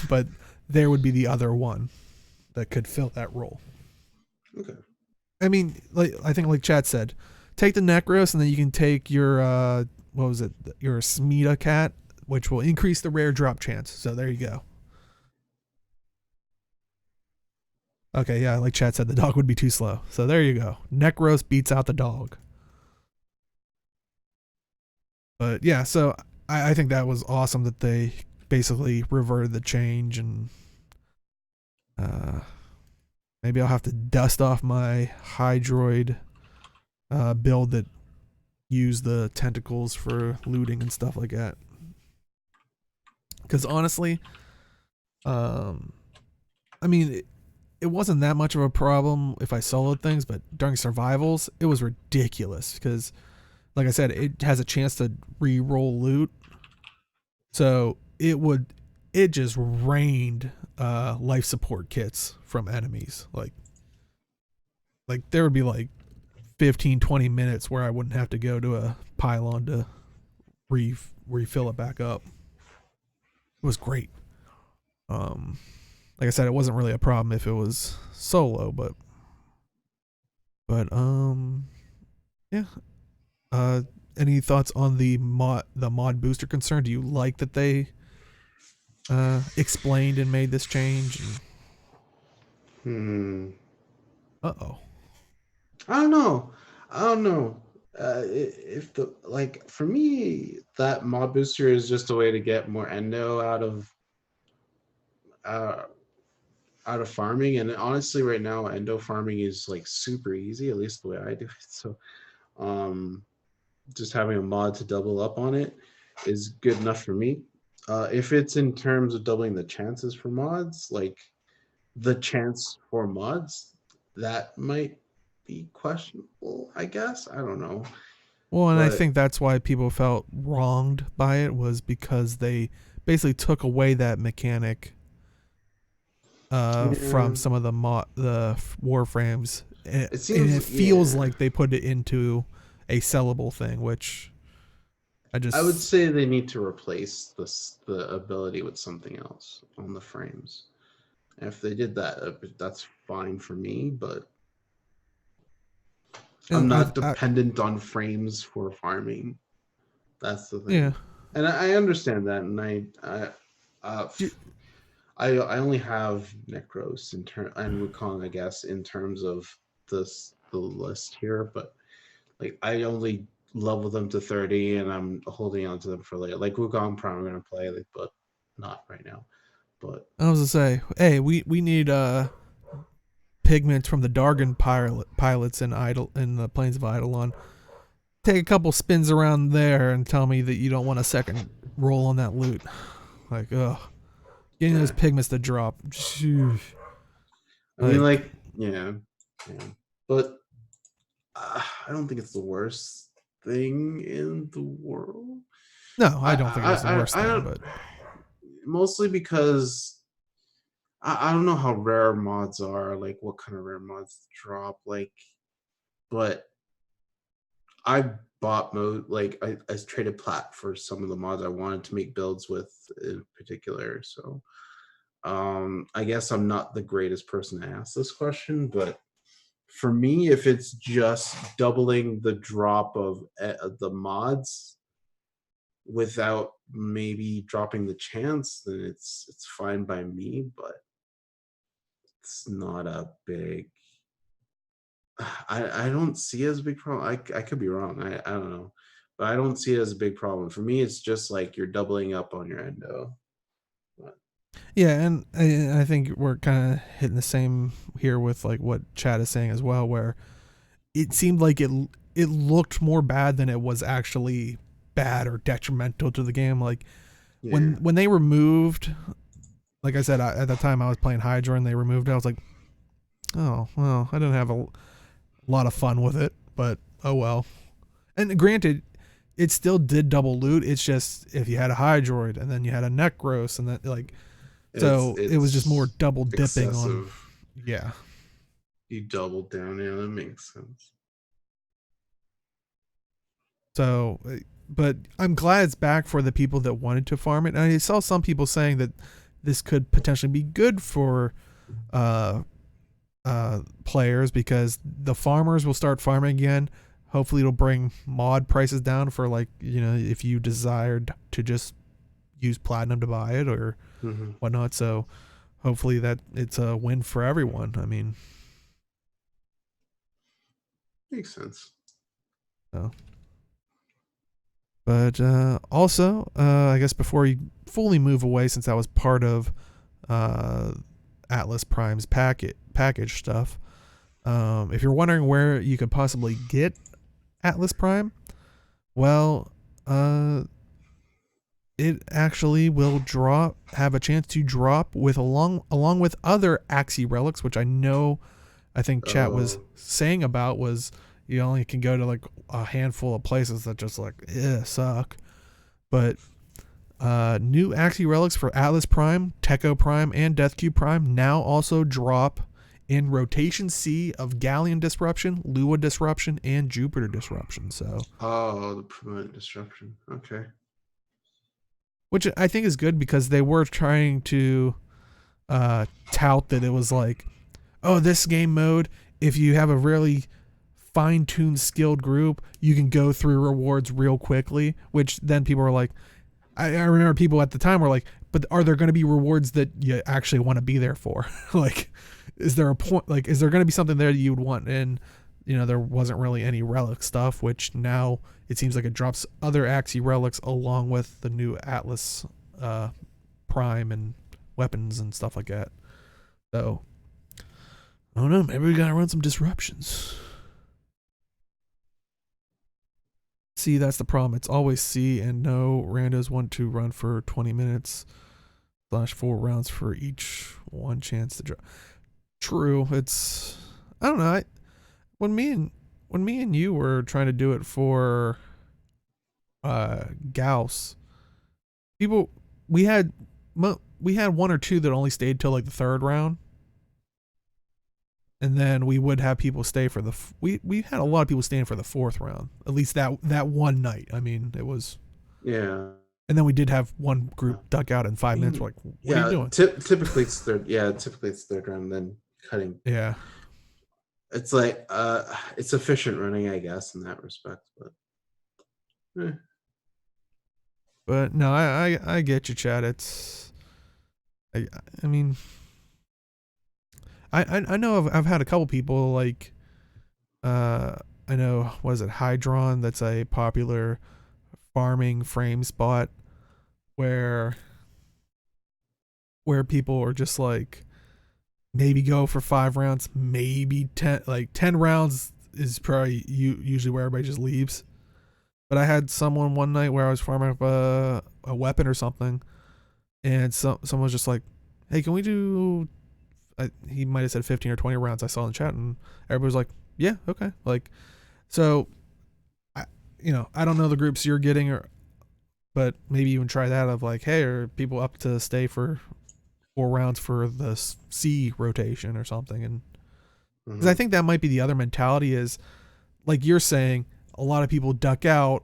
But there would be the other one that could fill that role. Okay. I mean, I think like Chad said, take the Necros, and then you can take your your Smita cat, which will increase the rare drop chance. So there you go. Okay, yeah, like Chad said, the dog would be too slow. So there you go. Necros beats out the dog. But yeah, so I think that was awesome that they basically reverted the change, and maybe I'll have to dust off my Hydroid build that use the tentacles for looting and stuff like that. Because honestly, I mean, it wasn't that much of a problem if I soloed things, but during survivals, it was ridiculous because, like I said, it has a chance to re-roll loot. So it just rained life support kits from enemies. Like there would be like 15, 20 minutes where I wouldn't have to go to a pylon to refill it back up. It was great. Like I said, it wasn't really a problem if it was solo, but yeah. Any thoughts on the mod booster concern? Do you like that they explained and made this change? Uh-oh. I don't know. If the, like, for me, that mod booster is just a way to get more endo out of farming, and honestly, right now, endo farming is like super easy, at least the way I do it. So, Um, just having a mod to double up on it is good enough for me. If it's in terms of doubling the chances for mods, like the chance for mods, that might be questionable, I guess. I don't know. Well, and I But think that's why people felt wronged by it, was because they basically took away that mechanic yeah, from some of the warframes, and it it seems, feels yeah. like they put it into a sellable thing, which I I would just say they need to replace the ability with something else on the frames. If they did that, that's fine for me, but I'm and not I dependent on frames for farming. That's the yeah. thing, and I understand that, and uh, I only have Necros and Wukong, I guess, in terms of the list here, but like I only level them to 30, and I'm holding on to them for later. Like Wukong, Prime, I'm gonna play, like, but not right now. But I was to say, hey, we need pigments from the Dargon pilots in the plains of Eidolon. Take a couple spins around there and tell me that you don't want a second roll on that loot. Like, ugh, getting those yeah, pigments to drop. I mean, Like, like, yeah, yeah, but I don't think it's the worst thing in the world. no, I don't think it was the worst I thing, don't, but mostly because I don't know how rare mods are, like what kind of rare mods drop, like, but I bought like I traded plat for some of the mods I wanted to make builds with in particular. So I guess I'm not the greatest person to ask this question, but for me, if it's just doubling the drop of the mods without maybe dropping the chance, then it's fine by me, but it's not a big. I don't see it as a big problem. I could be wrong. I don't know, but I don't see it as a big problem. For me, it's just like you're doubling up on your endo. But yeah, and I think we're kind of hitting the same here with like what Chad is saying as well, where it seemed like it looked more bad than it was actually bad or detrimental to the game. Like yeah, when they removed, like I said, at the time I was playing Hydra and they removed it, I was like, oh well, I didn't have a lot of fun with it, but oh well. And granted, it still did double loot. It's just if you had a Hydroid and then you had a Necros and then like, so it was just more it's double dipping on, excessive. yeah. You doubled down. Yeah, that makes sense. So, but I'm glad it's back for the people that wanted to farm it. And I saw some people saying that this could potentially be good for uh, players because the farmers will start farming again. Hopefully, it'll bring mod prices down for like if you desired to just use platinum to buy it or Mm-hmm. whatnot. So hopefully that it's a win for everyone. I mean, Makes sense. so. But also, I guess before you fully move away, since that was part of uh, Atlas Prime's package stuff, if you're wondering where you could possibly get Atlas Prime, well, it actually will have a chance to drop with along with other Axi relics, which I think chat was Oh, saying about was you only can go to like a handful of places that just like suck. But new Axi relics for Atlas Prime, Techo Prime, and Death Cube Prime now also drop in rotation C of Galleon Disruption, Lua Disruption, and Jupiter Disruption. So, the permanent disruption. Okay. which I think is good because they were trying to tout that it was like, oh, this game mode, if you have a really fine-tuned skilled group, you can go through rewards real quickly, which then people were like, I remember people at the time were like, but are there going to be rewards that you actually want to be there for? Like, is there a point, like, is there going to be something there that you would want? And there wasn't really any relic stuff, which now it seems like it drops other Axi relics along with the new Atlas Prime and weapons and stuff like that. So I don't know, maybe we gotta run some disruptions. See, that's the problem. It's always C and no randos want to run for 20 minutes / 4 rounds for each one chance to draw. True. It's I don't know. When me and you were trying to do it for Gauss, people we had we had one or two that only stayed till like the third round, and then we would have people stay for we had a lot of people staying for the fourth round, at least that one night. I mean, it was. Yeah. And then we did have one group duck out in 5 minutes. We're like, what are you doing? Typically it's third. Yeah, typically it's third round, then cutting. Yeah. It's like it's efficient running, I guess, in that respect. But no, I get you, Chad. It's I mean, I know I've had a couple people like I know, what is it, Hydron, that's a popular farming frame spot where people are just like maybe go for 5 rounds, maybe 10, like 10 rounds is probably usually where everybody just leaves. But I had someone one night where I was farming up a weapon or something, and someone was just like, hey, can we do, he might have said 15 or 20 rounds, I saw in the chat, and everybody was like, yeah, okay. Like, so I don't know the groups you're getting, but maybe even try that of like, hey, are people up to stay for 4 rounds for the C rotation or something? And because I think that might be the other mentality is, like you're saying, a lot of people duck out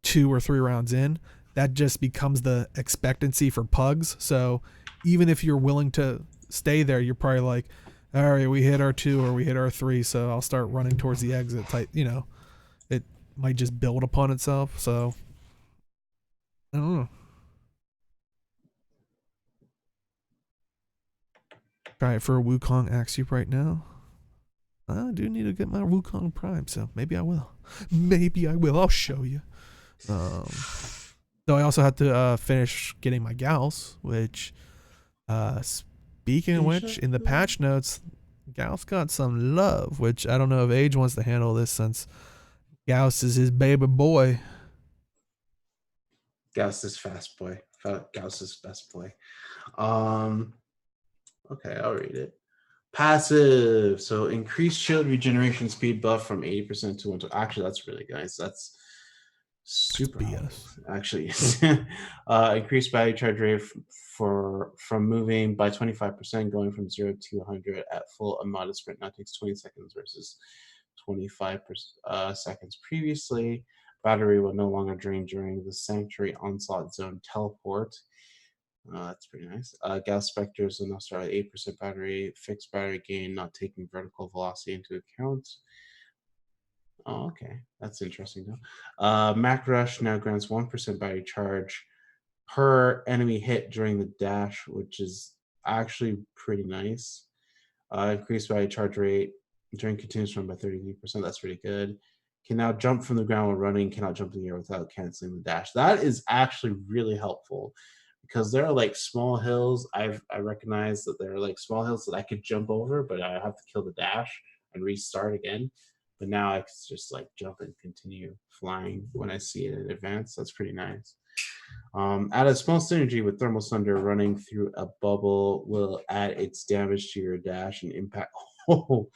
2 or 3 rounds in. That just becomes the expectancy for pugs. So even if you're willing to stay there, you're probably like, all right, we hit our 2 or we hit our 3, so I'll start running towards the exit type. It might just build upon itself. So I don't know. Try it for a Wukong Axi right now. I do need to get my Wukong Prime, so maybe I will. I'll show you. Though I also had to finish getting my Gauss, which, speaking of which, in the patch notes, Gauss got some love, which I don't know if Age wants to handle this since Gauss is his baby boy. Gauss is fast boy. Gauss is best boy. Okay, I'll read it. Passive. So increased shield regeneration speed buff from 80% to 120. Actually, that's really nice. That's super BS. Actually, increased battery charge rate from moving by 25%, going from 0 to 100 at full unmodded sprint. Now takes 20 seconds versus 25 seconds previously. Battery will no longer drain during the Sanctuary Onslaught Zone teleport. That's pretty nice. Gauss Specters will now start at 8% battery. Fixed battery gain, not taking vertical velocity into account. Oh, okay. That's interesting though. Mac Rush now grants 1% battery charge per enemy hit during the dash, which is actually pretty nice. Increased battery charge rate during continuous run by 33%. That's pretty good. Can now jump from the ground while running, cannot jump in the air without canceling the dash. That is actually really helpful because there are like small hills. I recognize that there are like small hills that I could jump over, but I have to kill the dash and restart again. But now I can just like jump and continue flying when I see it in advance. That's pretty nice. Add a small synergy with Thermal Thunder. Running through a bubble will add its damage to your dash and impact. Oh,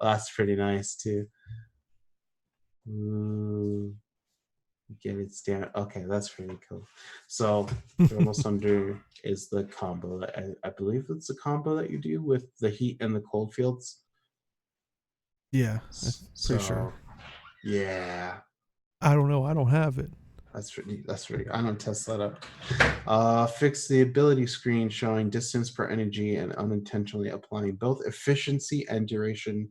that's pretty nice too. Get its damage. Okay, that's pretty cool. So Thermal Thunder is the combo. I believe it's the combo that you do with the heat and the cold fields. Yeah, pretty sure. Yeah. I don't know. I don't have it. That's pretty. I don't test that up. Fix the ability screen showing distance per energy and unintentionally applying both efficiency and duration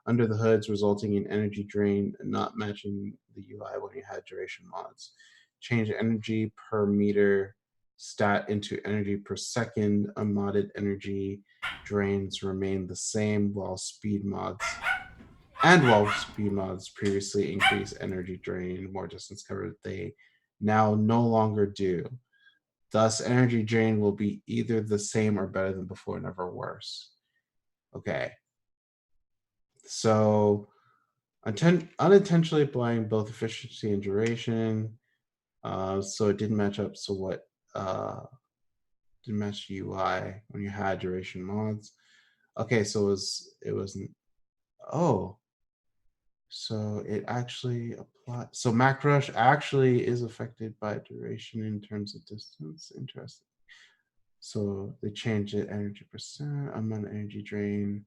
under the hoods, resulting in energy drain not matching the UI when you had duration mods. Change energy per meter stat into energy per second. Unmodded energy drains remain the same while speed mods previously increase energy drain, more distance covered, they now no longer do. Thus, energy drain will be either the same or better than before, never worse. Okay. So Unintentionally applying both efficiency and duration. So it didn't match up. So what? Didn't match UI when you had duration mods. Okay, so it wasn't. Oh, so it actually applied. So Macrush actually is affected by duration in terms of distance. Interesting. So they changed it energy percent, amount of energy drain.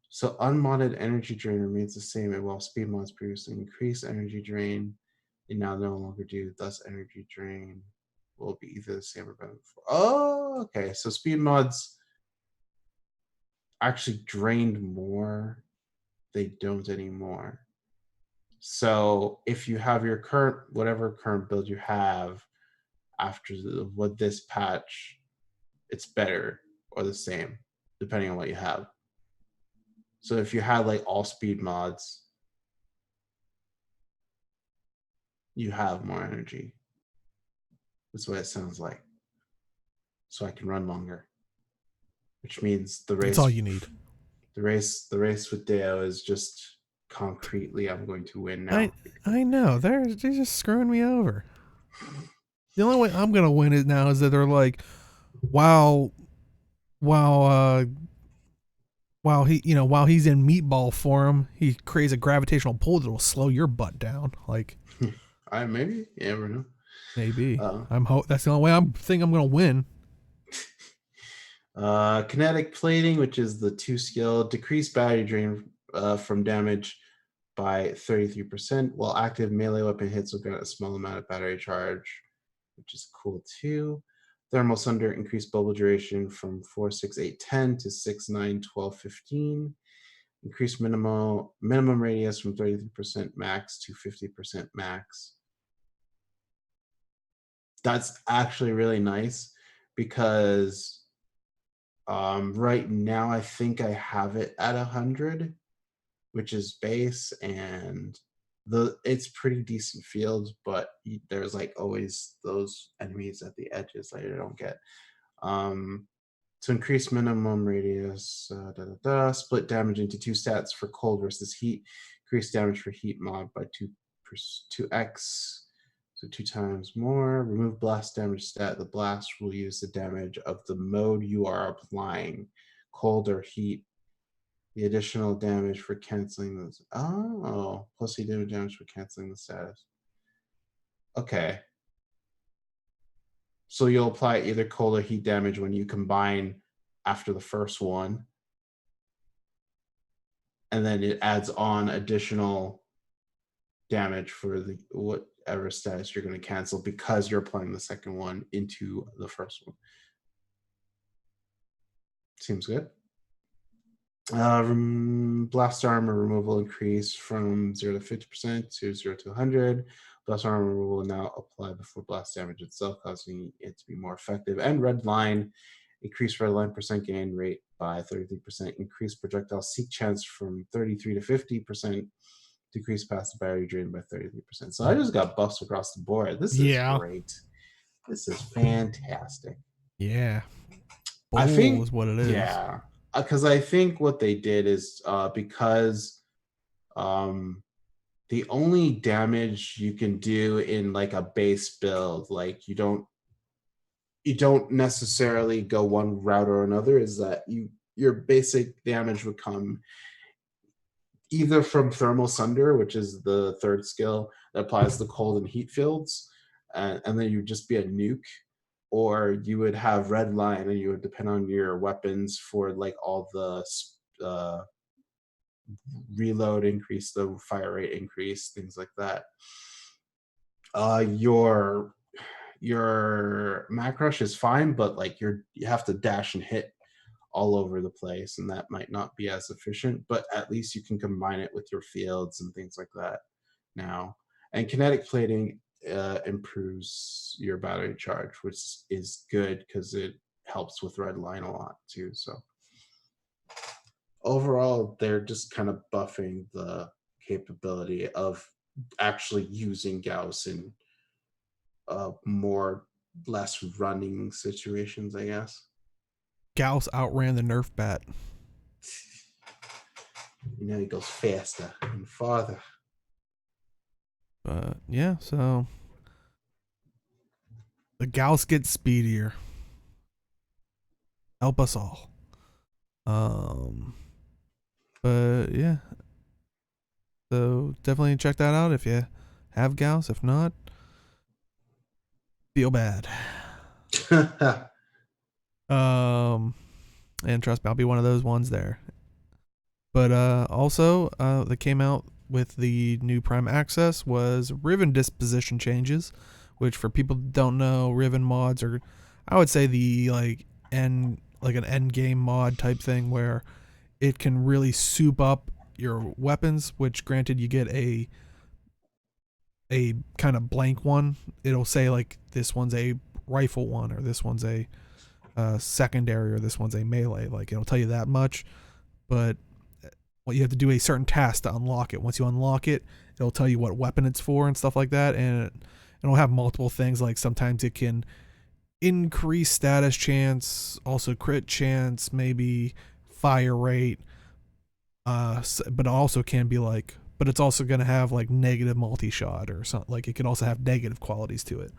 So unmodded energy drain remains the same, and while speed mods previously increased energy drain, they now no longer do. Thus, energy drain will be either the same or better before. Oh, okay. So speed mods actually drained more. They don't anymore. So if you have your current, whatever current build you have after with this patch, it's better or the same, depending on what you have. So if you had like all speed mods, you have more energy. That's what it sounds like. So I can run longer, which means the race. That's all you need. The race with Deo is just concretely, I'm going to win now. I know they're just screwing me over. The only way I'm gonna win it now is that they're like, while while he's in meatball form, he creates a gravitational pull that will slow your butt down. Like, Maybe you never know. Maybe that's the only way I'm gonna win. Kinetic plating, which is the 2 skill, decreased battery drain from damage by 33%, while active melee weapon hits will get a small amount of battery charge, which is cool too. Thermal Sunder increased bubble duration from 4, 6, 8, 10 to 6, 9, 12, 15. Increased minimum radius from 33% max to 50% max. That's actually really nice because right now I think I have it at 100, which is base, and it's pretty decent field, but there's like always those enemies at the edges that I don't get. To increase minimum radius, split damage into 2 stats for cold versus heat. Increase damage for heat mod by 2x, so 2 times more. Remove blast damage stat. The blast will use the damage of the mode you are applying, cold or heat. The additional damage for canceling this. Oh, plus the damage for canceling the status. Okay. So you'll apply either cold or heat damage when you combine after the first one. And then it adds on additional damage for the whatever status you're going to cancel because you're applying the second one into the first one. Seems good. Blast armor removal increase from 0 to 50% to 0 to 100. Blast armor removal will now apply before blast damage itself, causing it to be more effective. And red line, increase red line percent gain rate by 33%. Increase projectile seek chance from 33 to 50%. Decrease passive battery drain by 33%. So I just got buffs across the board. This is great. This is fantastic. Yeah. I think is what it is. Yeah. Because I think what they did is because the only damage you can do in like a base build, like you don't necessarily go one route or another, is that your basic damage would come either from Thermal Sunder, which is the 3rd skill that applies the cold and heat fields, and then you'd just be a nuke, or you would have red line and you would depend on your weapons for like all the reload increase, the fire rate increase, things like that. Your Macrush is fine, but like you have to dash and hit all over the place, and that might not be as efficient, but at least you can combine it with your fields and things like that now. And kinetic plating improves your battery charge, which is good because it helps with red line a lot too. So overall, they're just kind of buffing the capability of actually using Gauss in less running situations, I guess. Gauss outran the Nerf bat. He goes faster and farther. But yeah, so the Gauss gets speedier. Help us all. But yeah, so definitely check that out if you have Gauss. If not, feel bad. And trust me, I'll be one of those ones there. But also, that came out with the new Prime Access was Riven Disposition Changes, which for people that don't know, Riven mods are, I would say the an end game mod type thing where it can really soup up your weapons. Which, granted, you get a kind of blank one. It'll say like this one's a rifle one, or this one's a secondary, or this one's a melee. Like it'll tell you that much, but well, you have to do a certain task to unlock it. Once you unlock it, it'll tell you what weapon it's for and stuff like that. And it'll have multiple things. Like sometimes it can increase status chance, also crit chance, maybe fire rate. But it also can be like, but it's also going to have like negative multi-shot or something. Like it can also have negative qualities to it.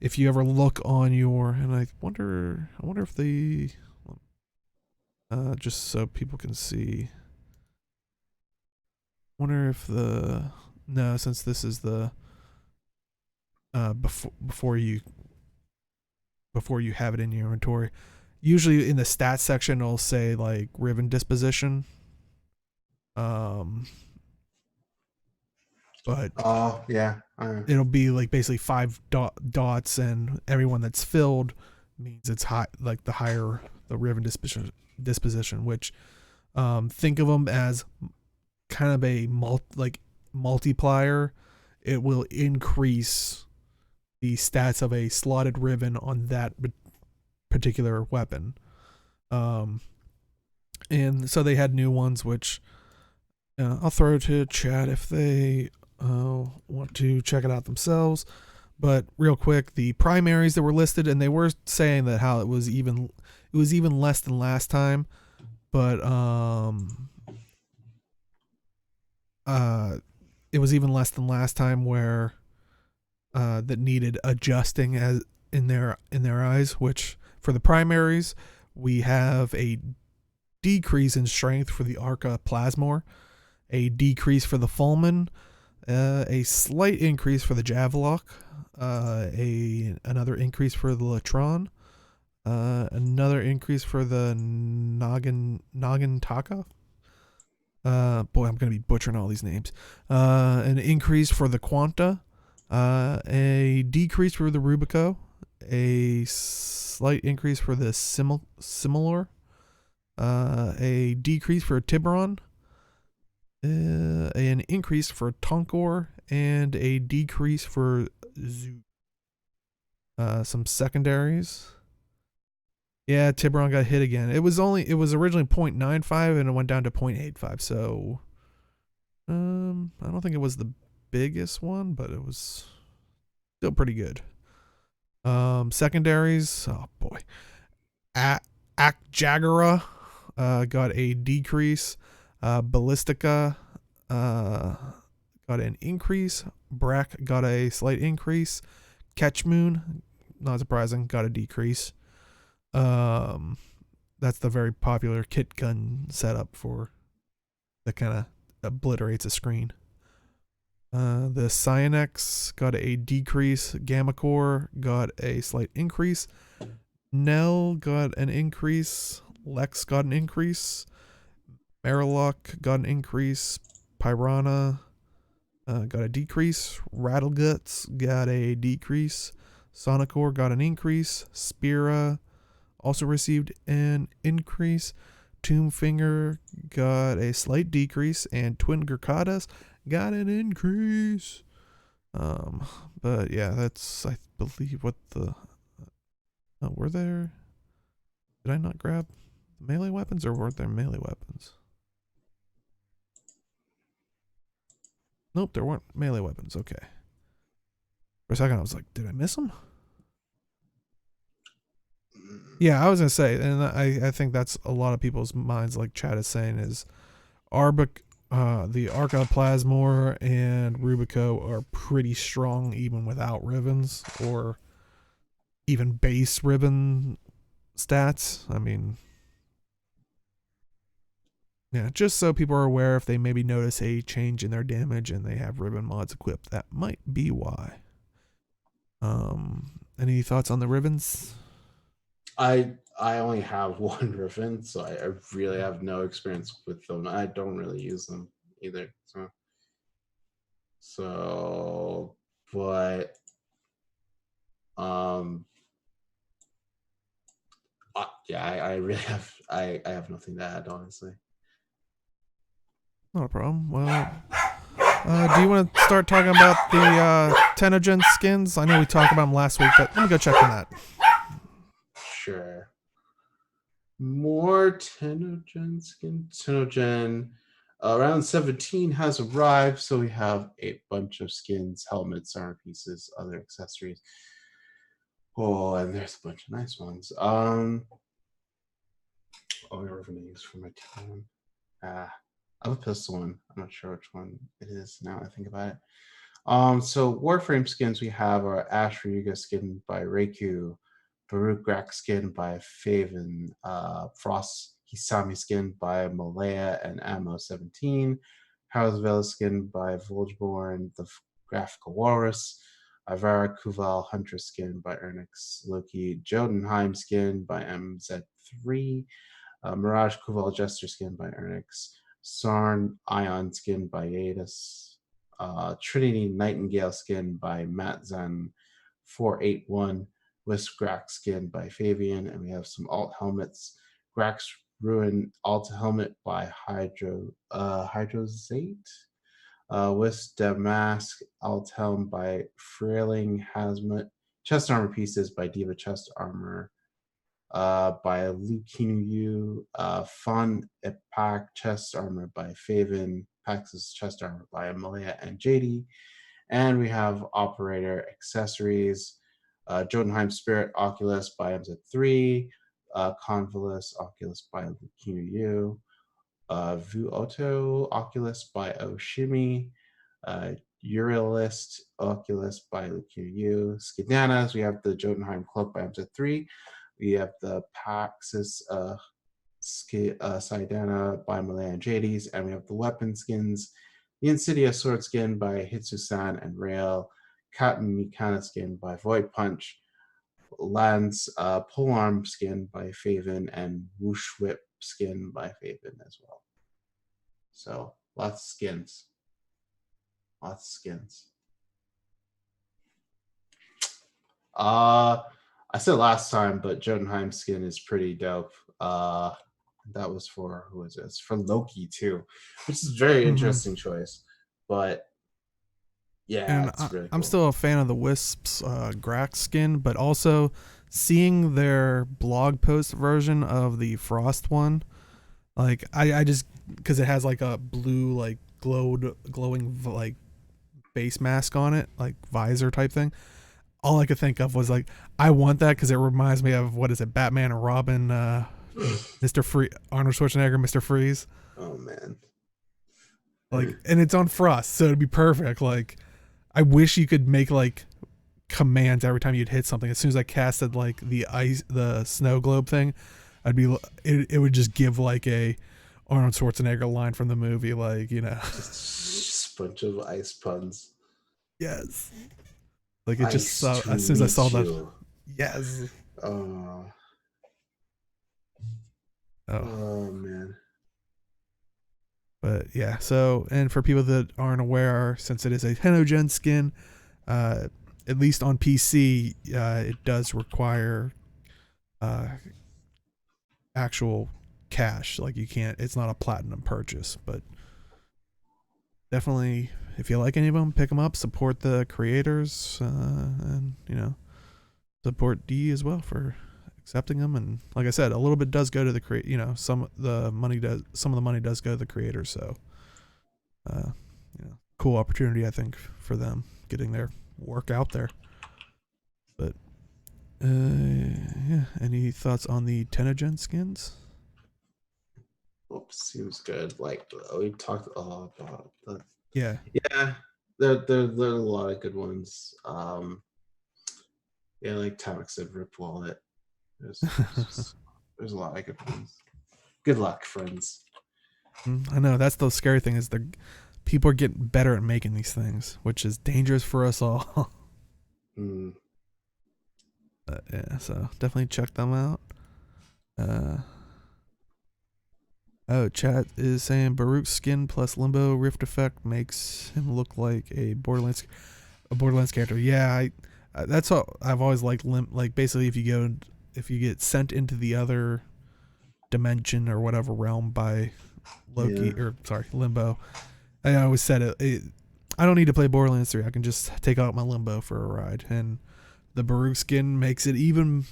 If you ever look on your, and I wonder if the, just so people can see. Wonder if the no, since this is the before you have it in your inventory. Usually in the stats section it'll say like Riven Disposition. But oh yeah, it'll be like basically 5 dots, and everyone that's filled means it's high, like the higher the Riven disposition, which think of them as kind of a multiplier. It will increase the stats of a slotted Riven on that particular weapon. And so they had new ones, which I'll throw to chat if they want to check it out themselves. But real quick, the primaries that were listed, and they were saying that how it was even less than last time, but it was even less than last time where that needed adjusting as in their eyes. Which for the primaries, we have a decrease in strength for the Arca Plasmor, a decrease for the Fulman, a slight increase for the Javeloc, another increase for the Latron, another increase for the Nagantaka. Boy, I'm gonna be butchering all these names. An increase for the Quanta, a decrease for the Rubico, a slight increase for the Similar, a decrease for Tiburon, an increase for Tonkor, and a decrease for Zoo. Some secondaries. Yeah, Tiburon got hit again. It was originally 0.95 and it went down to 0.85. So, I don't think it was the biggest one, but it was still pretty good. Secondaries. Oh boy, Jagera got a decrease. Ballistica got an increase. Brack got a slight increase. Catchmoon, not surprising, got a decrease. That's the very popular kit gun setup for that kind of obliterates a screen. The Cyanex got a decrease. Gamma Core got a slight increase. Nell got an increase. Lex got an increase. Marilock got an increase. Piranha got a decrease. Rattleguts got a decrease. Sonicor got an increase. Spira also received an increase. Tombfinger got a slight decrease, and Twin Gurkadas got an increase. But yeah, that's, I believe, what the were there, did I not grab melee weapons, or weren't there melee weapons? Nope, there weren't melee weapons. Okay. For a second I was like, did I miss them? Yeah, I was gonna say, and I think that's a lot of people's minds, like Chad is saying, is the Arcoplasmor and Rubico are pretty strong even without ribbons or even base ribbon stats. I mean, yeah, just so people are aware, if they maybe notice a change in their damage and they have ribbon mods equipped, that might be why. Any thoughts on the ribbons? I only have one Riven, so I really have no experience with them. I don't really use them either. So but um yeah, I really have I have nothing to add, honestly. Not a problem. Well, do you want to start talking about the TennoGen skins? I know we talked about them last week, but let me go check on that. Sure. More TennoGen skin. TennoGen Round 17 has arrived, so we have a bunch of skins, helmets, armor pieces, other accessories. Oh, and there's a bunch of nice ones. Oh, we're gonna use for my team. I have a pistol one. I'm not sure which one it is now I think about it. So Warframe skins we have are Ash Ryuga skin by Reiku, Baruch Grak skin by Faven, Frost Hisami skin by Malaya and Ammo 17, House Vela skin by Volgeborn, the Graphical Walrus, Ivara Kuval Hunter skin by Ernix Loki, Jotunheim skin by MZ3, Mirage Kuval Jester skin by Ernix, Sarn Ion skin by Yadis, Trinity Nightingale skin by Matt Zan 481, Wisp Grax skin by Fabian, and we have some alt helmets. Grax Ruin alt helmet by Hydrozate. Wisp Damask alt helm by Frailing Hazmat. Chest armor pieces by Diva Chest Armor by Lukinu Yu, Fun Epak chest armor by Faven, Pax's chest armor by Malaya and JD, and we have operator accessories, Jotunheim Spirit Oculus by MZ3, Convolus Oculus by Lukinu Yu, Vu Auto Oculus by Oshimi, Uralist Oculus by Lukinu Yu, Skidanas, we have the Jotunheim Cloak by MZ3, we have the Paxis Saidana by Malaya and Jades, and we have the weapon skins, the Insidious Sword skin by Hitsusan and Rail, Cotton Mikana skin by Void Punch, Lance Polearm skin by Faven, and Whoosh Whip skin by Faven as well. So lots of skins. Lots of skins. I said last time, but Jotunheim skin is pretty dope. That was for who is this? For Loki too, which is a very interesting choice. But yeah, and it's really cool. I'm still a fan of the Wisp's Grax skin, but also seeing their blog post version of the Frost one, like I just because it has like a blue like glowing like face mask on it, like visor type thing. All I could think of was like, I want that because it reminds me of what is it, Batman and Robin, Mr. Free, Arnold Schwarzenegger, Mr. Freeze. Oh man, like, and it's on Frost, so it'd be perfect. Like, I wish you could make like commands every time you'd hit something. As soon as I casted like the snow globe thing, it would just give like a Arnold Schwarzenegger line from the movie, like just a bunch of ice puns. Yes. Like it just as soon as I saw that. Yes. Oh man. But yeah, so and for people that aren't aware, since it is a TennoGen skin, at least on PC, it does require actual cash. Like you can't. It's not a platinum purchase, but definitely if you like any of them, pick them up. Support the creators, and support D as well for accepting them. And like I said, a little bit does go to the some of the money does go to the creators. So, cool opportunity I think for them getting their work out there. But yeah, yeah, any thoughts on the TennoGen skins? Seems good. Like we talked. Oh god. Yeah. Yeah, there are a lot of good ones. Yeah, like Tamik said, Rip Wallet. There's a lot of good ones. Good luck, friends. I know that's the scary thing is the people are getting better at making these things, which is dangerous for us all. Mm. Yeah, so definitely check them out. Oh, chat is saying Baruch's skin plus Limbo Rift effect makes him look like a Borderlands character. Yeah, that's what I've always liked. Like basically, if you get sent into the other dimension or whatever realm by Loki Yeah. or sorry Limbo, I always said it. I don't need to play Borderlands 3. I can just take out my Limbo for a ride, and the Baruch skin makes it even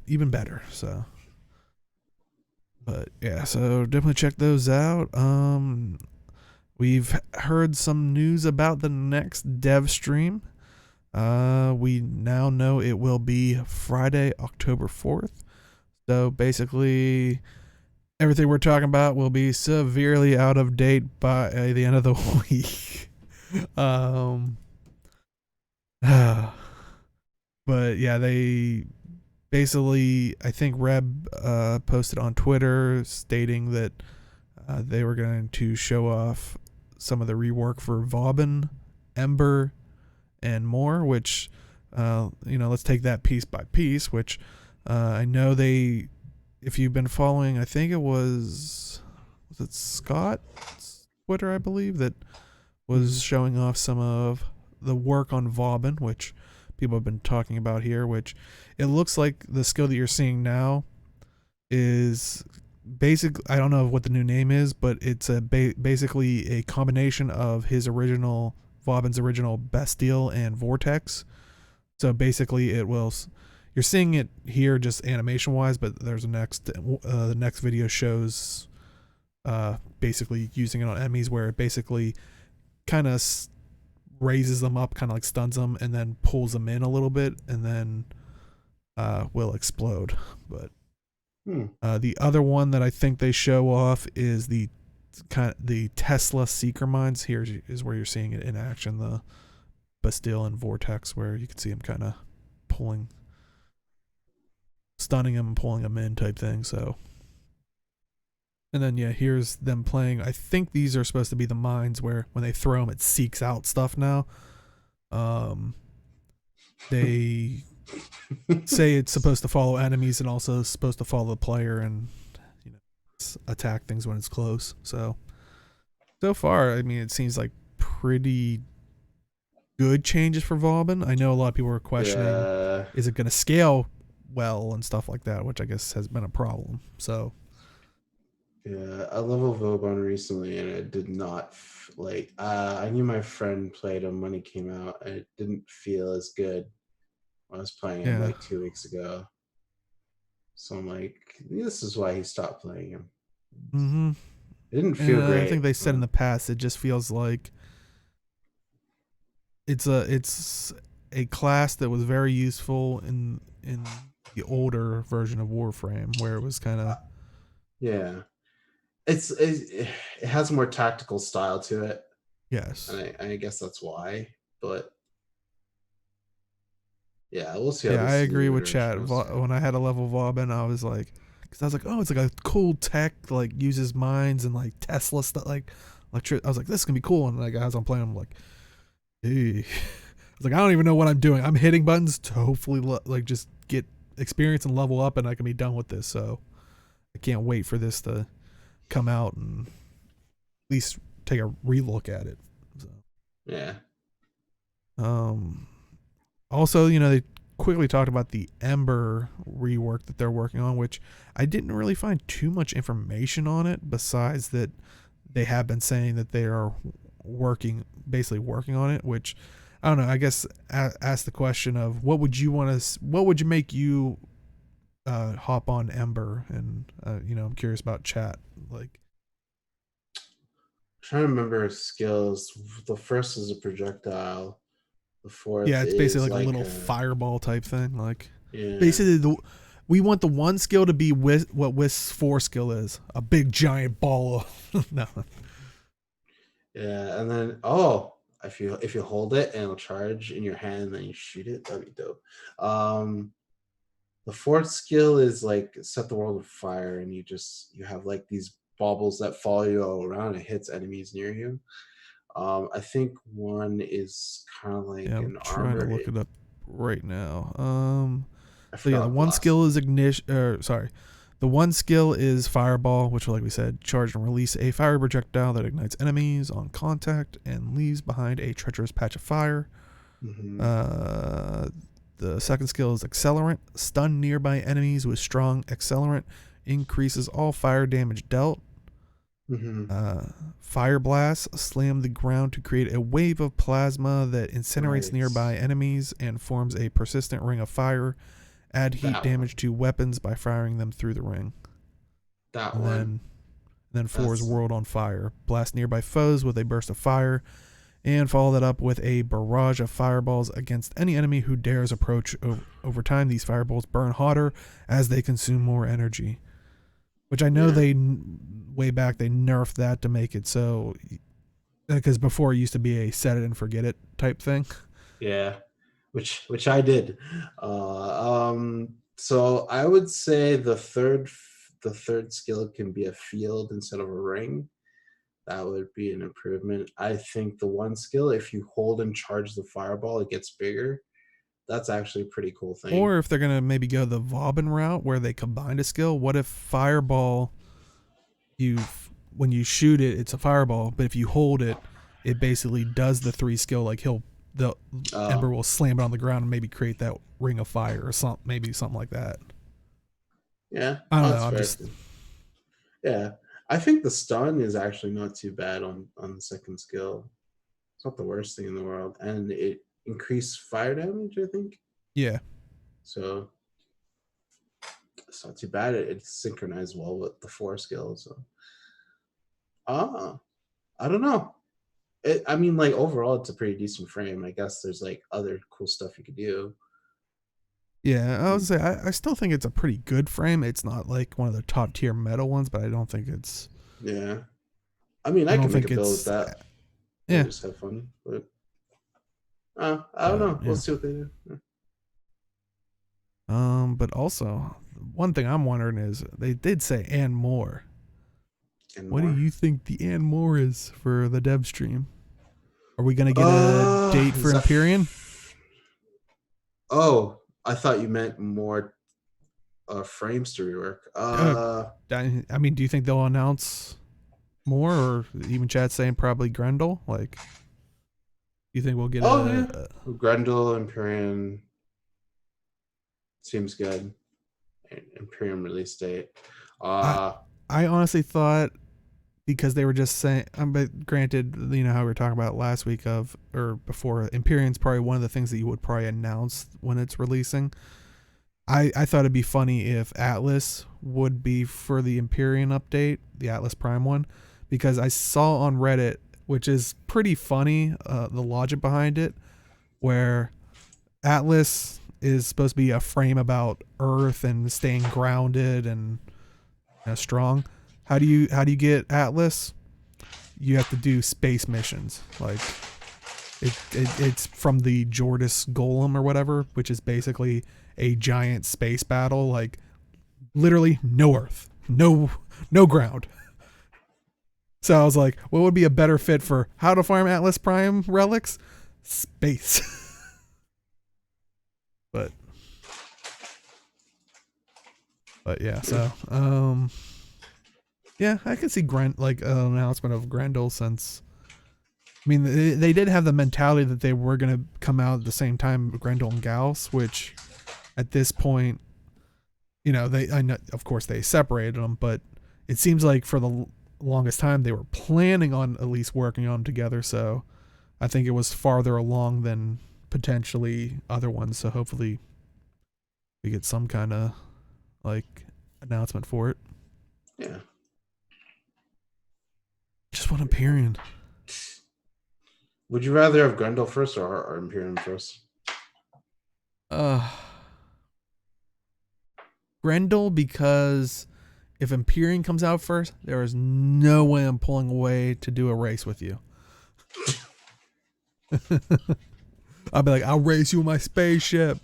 better. So. But yeah, so definitely check those out. We've heard some news about the next Devstream. We now know it will be Friday, October 4th. So basically, everything we're talking about will be severely out of date by the end of the week. But yeah, they basically, I think Reb posted on Twitter stating that they were going to show off some of the rework for Vauban, Ember, and more, which, let's take that piece by piece, which I know if you've been following, I think was it Scott's Twitter, I believe, that was showing off some of the work on Vauban, which people have been talking about here, which it looks like the skill that you're seeing now is basic. I don't know what the new name is, but it's basically a combination of his original Vauban's original Bastille and Vortex. So basically, you're seeing it here just animation wise, but there's the next video shows basically using it on enemies where it basically kind of raises them up, kind of like stuns them, and then pulls them in a little bit, and then will explode. But the other one that I think they show off is the Tesla Seeker Mines. Here is where you're seeing it in action, the Bastille and Vortex, where you can see him kind of stunning him and pulling him in type thing. So, and then yeah, here's them playing. I think these are supposed to be the mines where when they throw them, it seeks out stuff now. They say it's supposed to follow enemies and also supposed to follow the player and attack things when it's close. So far, I mean, it seems like pretty good changes for Vauban. I know a lot of people are questioning, is it going to scale well and stuff like that, which I guess has been a problem. So yeah, I leveled Vauban recently and it did not I knew my friend played him when he came out and it didn't feel as good when I was playing him like 2 weeks ago. So I'm like, this is why he stopped playing him. Mm-hmm. It didn't feel great. I think they said in the past it just feels like it's a class that was very useful in the older version of Warframe, where it was kind of it has more tactical style to it. Yes, and I guess that's why. But yeah, we'll see. Yeah, I agree with Chad. When I had a level Vauban, I was like, because I was like, oh, it's like a cool tech, like uses mines and like Tesla stuff, like electric. I was like, this is gonna be cool. And like as I'm playing, I'm like, hey, I was like, I don't even know what I'm doing. I'm hitting buttons to hopefully like just get experience and level up, and I can be done with this. So I can't wait for this to come out and at least take a relook at it. So. Yeah. Also, they quickly talked about the Ember rework that they're working on, which I didn't really find too much information on it, besides that they have been saying that they are basically working on it, which I don't know. I guess ask the question of what would make you hop on Ember, and I'm curious about chat. Like, I'm trying to remember his skills. The first is a projectile. The fourth, yeah, it's basically like a little fireball type thing. Like, yeah. basically We want the one skill to be what Wis's 4 skill is. A big giant ball of no. Yeah, and then if you hold it and it'll charge in your hand, then you shoot it. That'd be dope. The 4th skill is like set the world on fire, and you have like these baubles that follow you all around. It hits enemies near you. I think one is kind of like Yeah, I'm an trying to armor. look it up right now. I So yeah, the forgot one last skill is ignition. Sorry, the one skill is fireball, which, like we said, charge and release a fire projectile that ignites enemies on contact and leaves behind a treacherous patch of fire. Mm-hmm. The second skill is accelerant. Stun nearby enemies with strong accelerant. Increases all fire damage dealt. Mm-hmm. Fire blast. Slam the ground to create a wave of plasma that incinerates Right. nearby enemies and forms a persistent ring of fire. Add heat That damage one. to weapons by firing them through the ring. That And one. then 4 is That's World on Fire. Blast nearby foes with a burst of fire, and follow that up with a barrage of fireballs against any enemy who dares approach. Over time, these fireballs burn hotter as they consume more energy. Which I know way back they nerfed that to make it so, because before it used to be a set it and forget it type thing. Yeah, which I did. So I would say the third skill can be a field instead of a ring. That would be an improvement. I think the one skill, if you hold and charge the fireball, it gets bigger. That's actually a pretty cool thing. Or if they're going to maybe go the Vauban route where they combine a skill, what if fireball, when you shoot it, it's a fireball, but if you hold it, it basically does the 3 skill. Like the Ember will slam it on the ground and maybe create that ring of fire or maybe something like that. Yeah, I don't know. that's fair. Yeah, I think the stun is actually not too bad on the second skill. It's not the worst thing in the world, and it increased fire damage, I think. Yeah. So it's not too bad. It synchronized well with the 4 skill. So I don't know. I mean, like overall, it's a pretty decent frame. I guess there's like other cool stuff you could do. Yeah, I was say I still think it's a pretty good frame. It's not like one of the top tier meta ones, but I don't think it's. Yeah, I mean, I can make a build with that. Yeah, just have fun, but I don't know. Yeah. We'll see what they do. Yeah. But also one thing I'm wondering is they did say and more. And what more. do you think the and more is for the Devstream? Are we gonna get a date for Empyrean? Oh, I thought you meant more frames to rework. I mean, do you think they'll announce more, or even chat saying probably Grendel? Like, do you think we'll get Grendel, Empyrean seems good. Empyrean release date. I honestly thought, because they were just saying, but granted, you know how we were talking about last week or before, Empyrean's probably one of the things that you would probably announce when it's releasing. I thought it'd be funny if Atlas would be for the Empyrean update, the Atlas Prime one, because I saw on Reddit, which is pretty funny, the logic behind it, where Atlas is supposed to be a frame about Earth and staying grounded and strong. How do you get Atlas? You have to do space missions. Like it's from the Jordis Golem or whatever, which is basically a giant space battle. Like literally no Earth, no ground. So I was like, what would be a better fit for how to farm Atlas Prime relics? Space. but yeah, so yeah, I can see an announcement of Grendel, since I mean they did have the mentality that they were going to come out at the same time, Grendel and Gauss, which at this point, I know, of course they separated them, but it seems like for the longest time they were planning on at least working on them together. So I think it was farther along than potentially other ones. So hopefully we get some kind of announcement for it. Yeah. Just want Empyrean. Would you rather have Grendel first or Empyrean first? Grendel, because if Empyrean comes out first, there is no way I'm pulling away to do a race with you. I'll be like, I'll race you in my spaceship.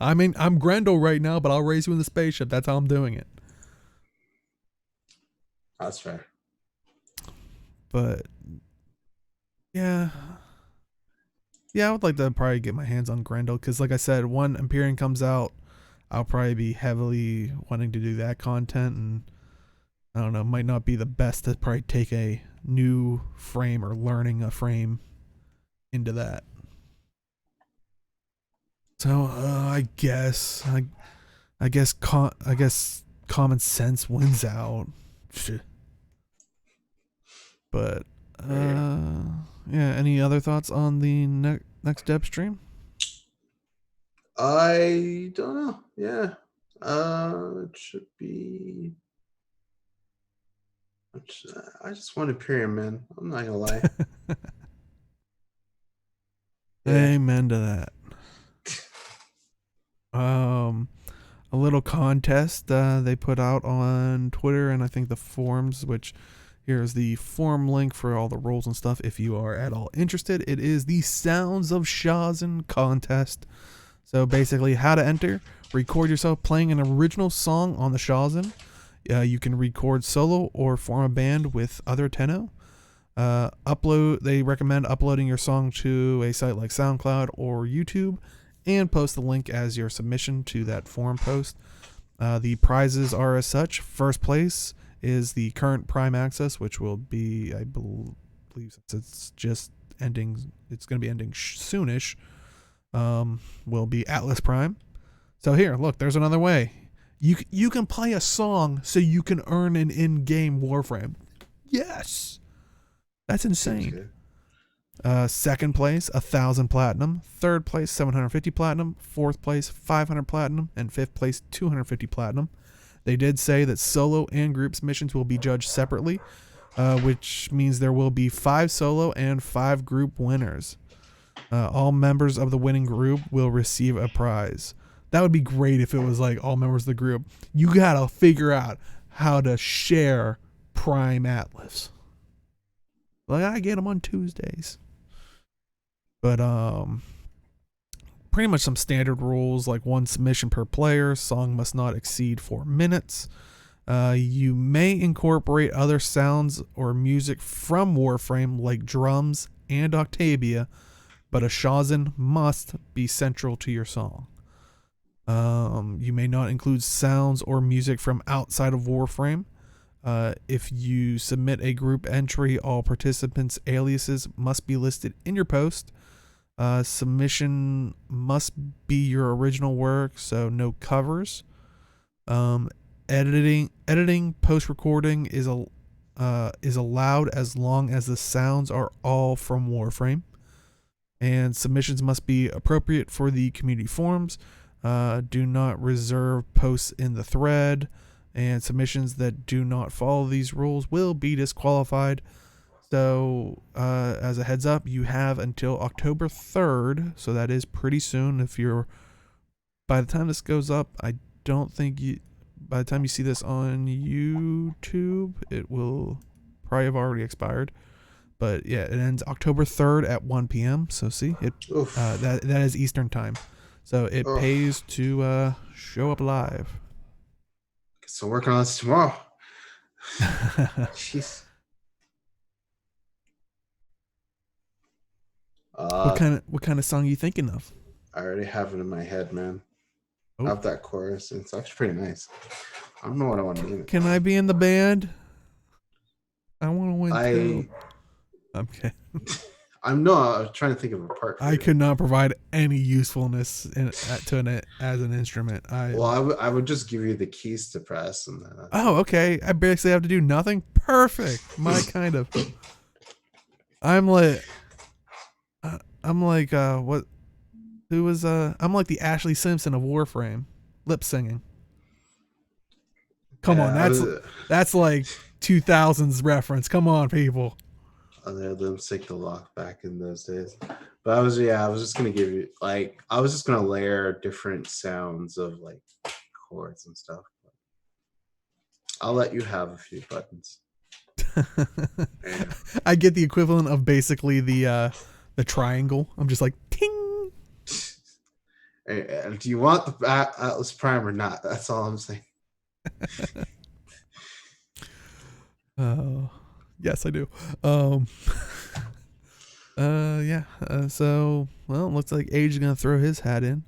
I mean, I'm Grendel right now, but I'll race you in the spaceship. That's how I'm doing it. That's fair. But yeah, I would like to probably get my hands on Grendel because, like I said, when Empyrean comes out, I'll probably be heavily wanting to do that content, and I don't know, might not be the best to probably take a new frame or learning a frame into that. So I guess common sense wins out. Shit. But yeah. Any other thoughts on the next Devstream? I don't know. Yeah. It should be. I just want Imperium, man. I'm not gonna lie. Yeah. Amen to that. A little contest they put out on Twitter and I think the forums, which here's the forum link for all the rules and stuff if you are at all interested. It is the Sounds of Shawzin Contest. So basically how to enter: record yourself playing an original song on the Shawzin. You can record solo or form a band with other Tenno. They recommend uploading your song to a site like SoundCloud or YouTube and post the link as your submission to that forum post. The prizes are as such. First place is the current Prime Access, which will be, I believe, it's just ending. It's going to be ending soonish. Will be Atlas Prime. So here, look, there's another way. You can play a song so you can earn an in-game Warframe. Yes, that's insane. Second place, 1,000 platinum. Third place, 750 platinum. Fourth place, 500 platinum. And fifth place, 250 platinum. They did say that solo and group submissions will be judged separately, which means there will be 5 solo and 5 group winners. All members of the winning group will receive a prize. That would be great if it was like all members of the group. You gotta figure out how to share Prime Atlas. Like, I get them on Tuesdays. But pretty much some standard rules, like 1 submission per player. Song must not exceed 4 minutes. You may incorporate other sounds or music from Warframe, like drums and Octavia, but a Shawzin must be central to your song. You may not include sounds or music from outside of Warframe. If you submit a group entry, all participants' aliases must be listed in your post. Submission must be your original work, so no covers. Editing, post-recording is allowed as long as the sounds are all from Warframe. And submissions must be appropriate for the community forums. Do not reserve posts in the thread, and submissions that do not follow these rules will be disqualified. So, as a heads up, you have until October 3rd, so that is pretty soon. By the time this goes up, I don't think by the time you see this on YouTube, it will probably have already expired. But yeah, it ends October 3rd at 1 p.m. So see, that is Eastern time. So it pays to show up live. So working on this tomorrow. Jeez. What kind of song are you thinking of? I already have it in my head, man. I have that chorus, and it's actually pretty nice. I don't know what I want to name it. Can I be in the band? I want to win too. Okay. I'm trying to think of a part. I could not provide any usefulness as an instrument. I would just give you the keys to press, and then. Okay. I basically have to do nothing. Perfect. My kind of. I'm like what? Who was I'm like the Ashley Simpson of Warframe, lip singing. Come on, that's like 2000s reference. Come on, people. They lip sync the lock back in those days. But I was just gonna give you I was just gonna layer different sounds of like chords and stuff. I'll let you have a few buttons. Yeah. I get the equivalent of basically the triangle. I'm just like ting. Do you want the Atlas Prime or not? That's all I'm saying. Yes, I do. Yeah. So, well, it looks like Age is gonna throw his hat in.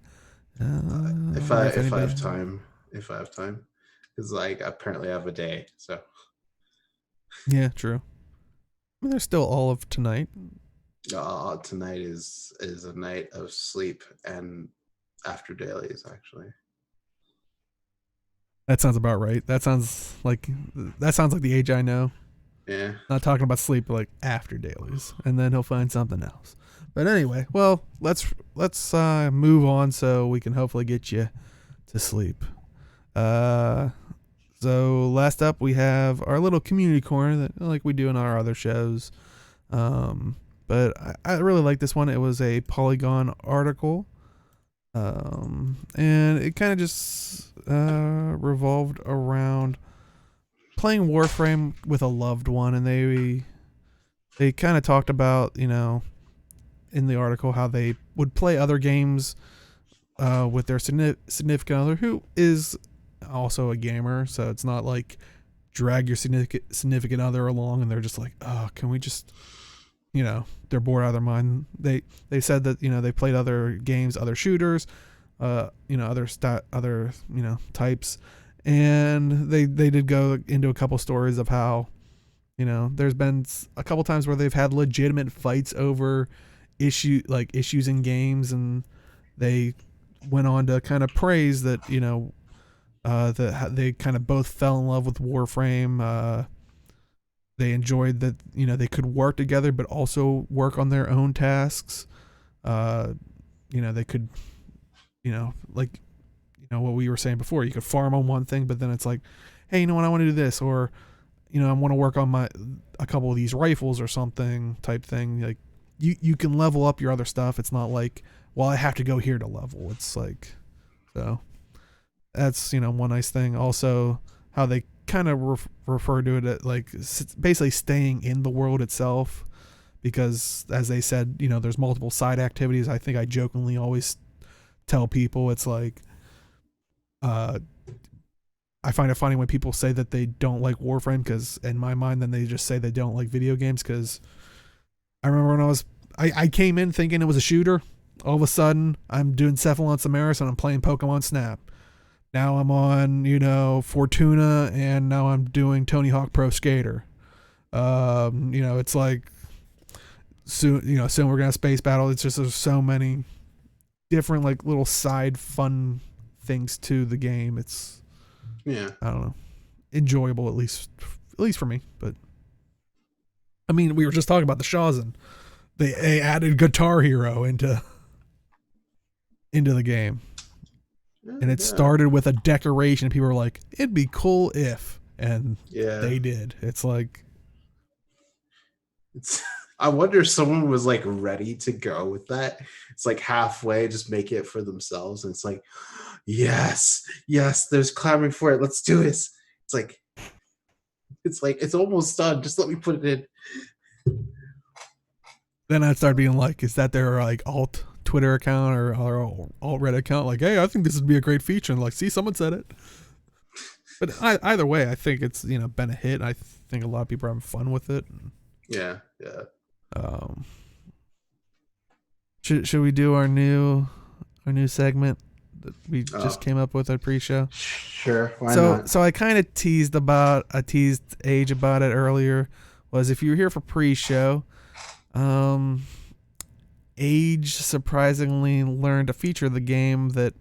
If I have time, because like apparently I have a day. So. Yeah, true. I mean, there's still all of tonight. Tonight is a night of sleep and after dailies, actually. That sounds about right. That sounds like the Age I know. Yeah. Not talking about sleep, but like after dailies, and then he'll find something else. But anyway, well, let's move on so we can hopefully get you to sleep. So last up we have our little community corner that like we do in our other shows. But I really like this one. It was a Polygon article. And it kind of just revolved around playing Warframe with a loved one, and they kind of talked about, you know, in the article how they would play other games with their significant other who is also a gamer. So it's not like drag your significant other along and they're just like, oh, can we just, you know, they're bored out of their mind. They said that, you know, they played other games, other shooters, you know, other you know, types, and they did go into a couple stories of how, you know, there's been a couple times where they've had legitimate fights over issues in games, and they went on to kind of praise that, you know, that they kind of both fell in love with Warframe. They enjoyed that, you know, they could work together but also work on their own tasks. You know, they could, you know, like, you know, what we were saying before, you could farm on one thing, but then it's like, hey, you know what, I want to do this, or, you know, I want to work on a couple of these rifles or something type thing. Like you can level up your other stuff. It's not like, well, I have to go here to level. It's like, so that's, you know, one nice thing. Also, how they kind of refer to it at like basically staying in the world itself, because as they said, you know, there's multiple side activities. I think I jokingly always tell people it's like, I find it funny when people say that they don't like Warframe, because in my mind then they just say they don't like video games. Because I remember when I came in thinking it was a shooter. All of a sudden I'm doing Cephalon Samaris and I'm playing Pokemon Snap. Now I'm on, you know, Fortuna, and now I'm doing Tony Hawk Pro Skater. You know, it's like soon we're gonna space battle. It's just, there's so many different like little side fun things to the game. It's, yeah, I don't know, enjoyable at least for me. But I mean, we were just talking about the Shawzin. They added Guitar Hero into the game. And it started with a decoration. People were like, it'd be cool if, and they did. It's like, I wonder if someone was like ready to go with that. It's like halfway, just make it for themselves. And it's like, yes, there's clamoring for it. Let's do this. It's like, it's almost done. Just let me put it in. Then I'd start being like, is that their like alt Twitter account or alt Reddit account? Like, hey, I think this would be a great feature. And like, see, someone said it. But either way, I think it's, you know, been a hit. I think a lot of people are having fun with it. Yeah. Should we do our new segment that we just came up with at pre-show? Sure. Why not? So I kind of teased Age about it earlier. Was if you were here for pre-show, Age surprisingly learned a feature of the game that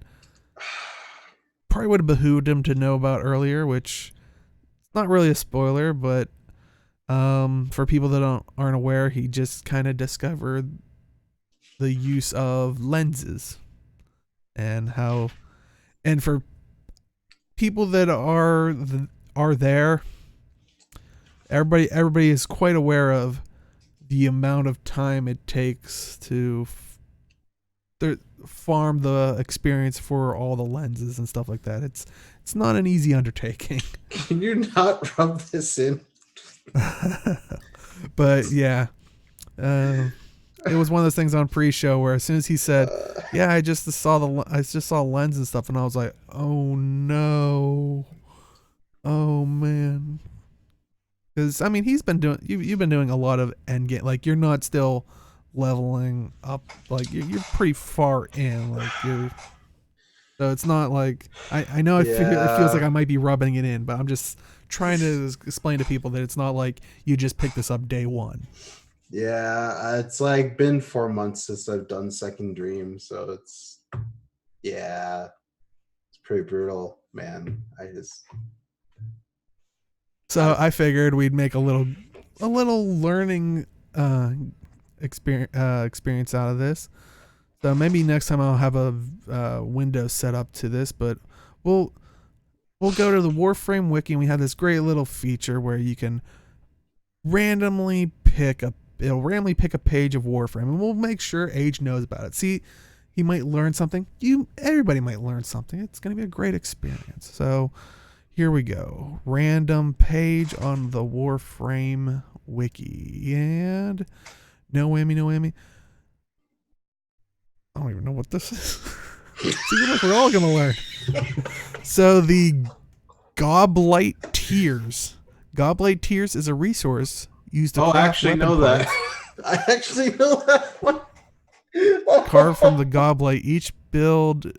probably would have behooved him to know about earlier, which is not really a spoiler, but for people that aren't aware, he just kind of discovered the use of lenses, and for people that are there, everybody is quite aware of the amount of time it takes to farm the experience for all the lenses and stuff like that. It's not an easy undertaking. Can you not rub this in? But yeah, it was one of those things on pre-show where as soon as he said, "Yeah, I just saw lens and stuff," and I was like, "Oh no, oh man," because I mean you've been doing a lot of end game. Like you're not still leveling up. Like you're pretty far in. Like you're. So it's not like I know it feels like I might be rubbing it in, but I'm just trying to explain to people that it's not like you just pick this up day one. Yeah, it's like been 4 months since I've done Second Dream, so it's pretty brutal, man. I figured we'd make a little learning experience out of this. So maybe next time I'll have a window set up to this, but we'll go to the Warframe wiki and we have this great little feature where you can randomly pick a page of Warframe, and we'll make sure Age knows about it. See, he might learn something. Everybody might learn something. It's going to be a great experience. So here we go. Random page on the Warframe wiki, and no whammy. I don't even know what this is. See, look, we're all gonna learn. So the Goblite Tears. Goblite Tears is a resource used to I actually know that. I actually know that one. Carved from the Goblite. Each build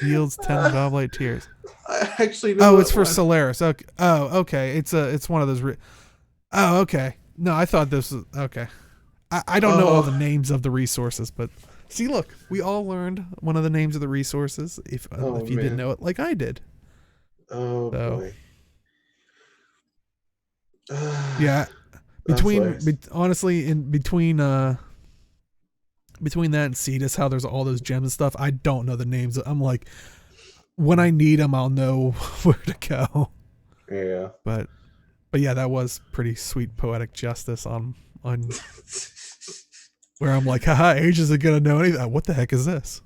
yields 10 Goblite Tears. I actually know. Oh, it's for Solaris. Okay. Oh, okay. It's one of those. Oh, okay. No, I thought this was okay. I don't know all the names of the resources, but. See, look, we all learned one of the names of the resources if you didn't know it, like I did. Boy. Yeah. Honestly, in between that and Cetus, how there's all those gems and stuff, I don't know the names. I'm like, when I need them, I'll know where to go. Yeah. But yeah, that was pretty sweet poetic justice on. Where I'm like, haha, Age isn't gonna know anything. What the heck is this?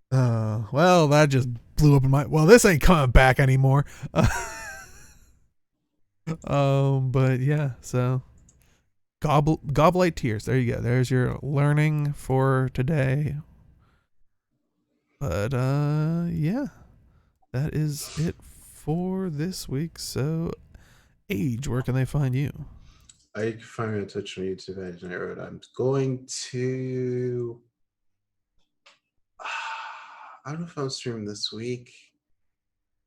Well, that just blew up in my. Well, this ain't coming back anymore. But yeah, so Goblite Tears. There you go. There's your learning for today. But yeah, that is it for this week. So, Age, where can they find you? You can find me on Twitch and YouTube at Nightwave. I'm going to. I don't know if I'm streaming this week.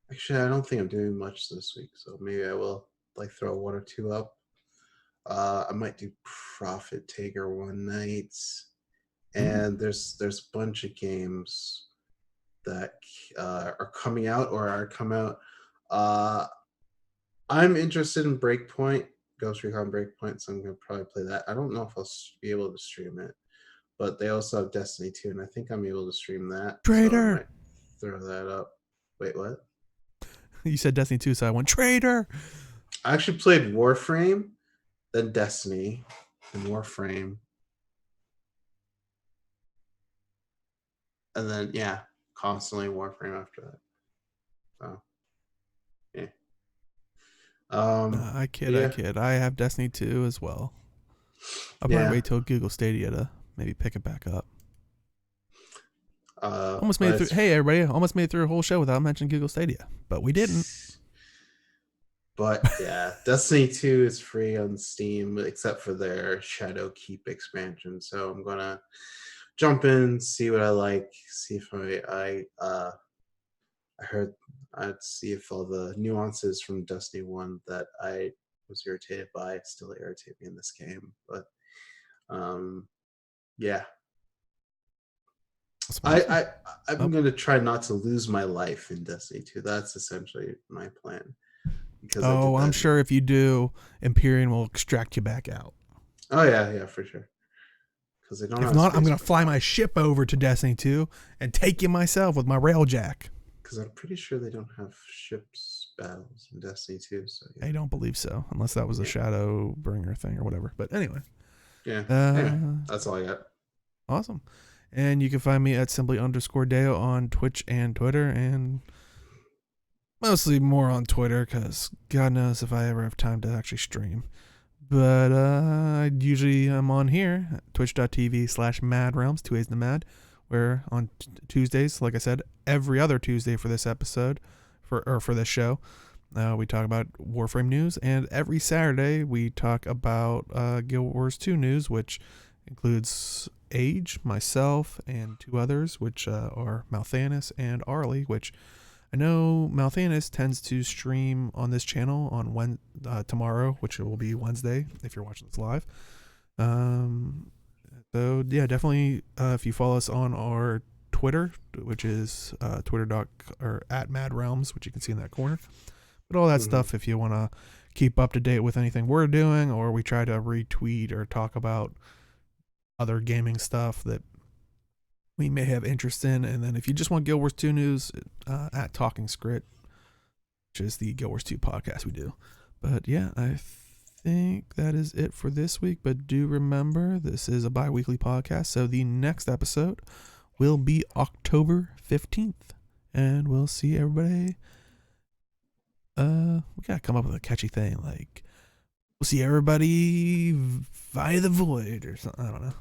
Actually, I don't think I'm doing much this week, so maybe I will throw one or two up. I might do Profit Taker one night, and there's a bunch of games that are coming out or are come out. I'm interested in Breakpoint. Ghost Recon Breakpoint, so I'm going to probably play that. I don't know if I'll be able to stream it, but they also have Destiny 2, and I think I'm able to stream that. Traitor! So I might throw that up. Wait, what? You said Destiny 2, so I went, Traitor! I actually played Warframe, then Destiny, then Warframe. And then, yeah, constantly Warframe after that. So, yeah. I kid. I have Destiny 2 as well. I'll probably wait till Google Stadia to maybe pick it back up. Almost made it through. Hey, everybody! Almost made it through a whole show without mentioning Google Stadia, but we didn't. But yeah, Destiny 2 is free on Steam except for their Shadow Keep expansion. So I'm gonna jump in, see what I like, see if I heard. I'd see if all the nuances from Destiny 1 that I was irritated by still irritate me in this game. But yeah. I'm going to try not to lose my life in Destiny 2. That's essentially my plan. Because I'm sure if you do, Empyrean will extract you back out. Oh yeah, for sure. Because they don't. If not, I'm going to fly my ship over to Destiny 2 and take you myself with my railjack. Because I'm pretty sure they don't have ships battles in Destiny 2. So yeah. I don't believe so, unless that was a Shadowbringer thing or whatever. But anyway. Yeah. Anyway, that's all I got. Awesome. And you can find me at simply_Deo on Twitch and Twitter, and mostly more on Twitter because God knows if I ever have time to actually stream. But I usually am on here at twitch.tv/MAAD 2 A's to MAAD, where on Tuesdays, like I said, every other Tuesday for this episode, for this show, we talk about Warframe news, and every Saturday we talk about Guild Wars 2 news, which includes Age, myself, and two others, which are Malthanis and Arlie, which I know Malthanis tends to stream on this channel on tomorrow, which will be Wednesday if you're watching this live. So yeah, definitely if you follow us on our Twitter, which is at Mad Realms, which you can see in that corner. But all that stuff, if you want to keep up to date with anything we're doing, or we try to retweet or talk about other gaming stuff that we may have interest in. And then if you just want Guild Wars 2 news, at Talking Script, which is the Guild Wars 2 podcast we do. But yeah, I think that is it for this week. But do remember, this is a bi-weekly podcast, so the next episode will be October 15th. And we'll see everybody. We gotta come up with a catchy thing, like we'll see everybody via the void or something. I don't know.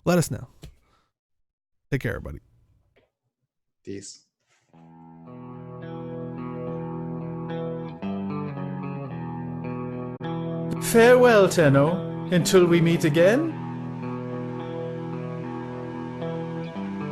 Let us know. Take care, everybody. Peace. Farewell, Tenno, until we meet again.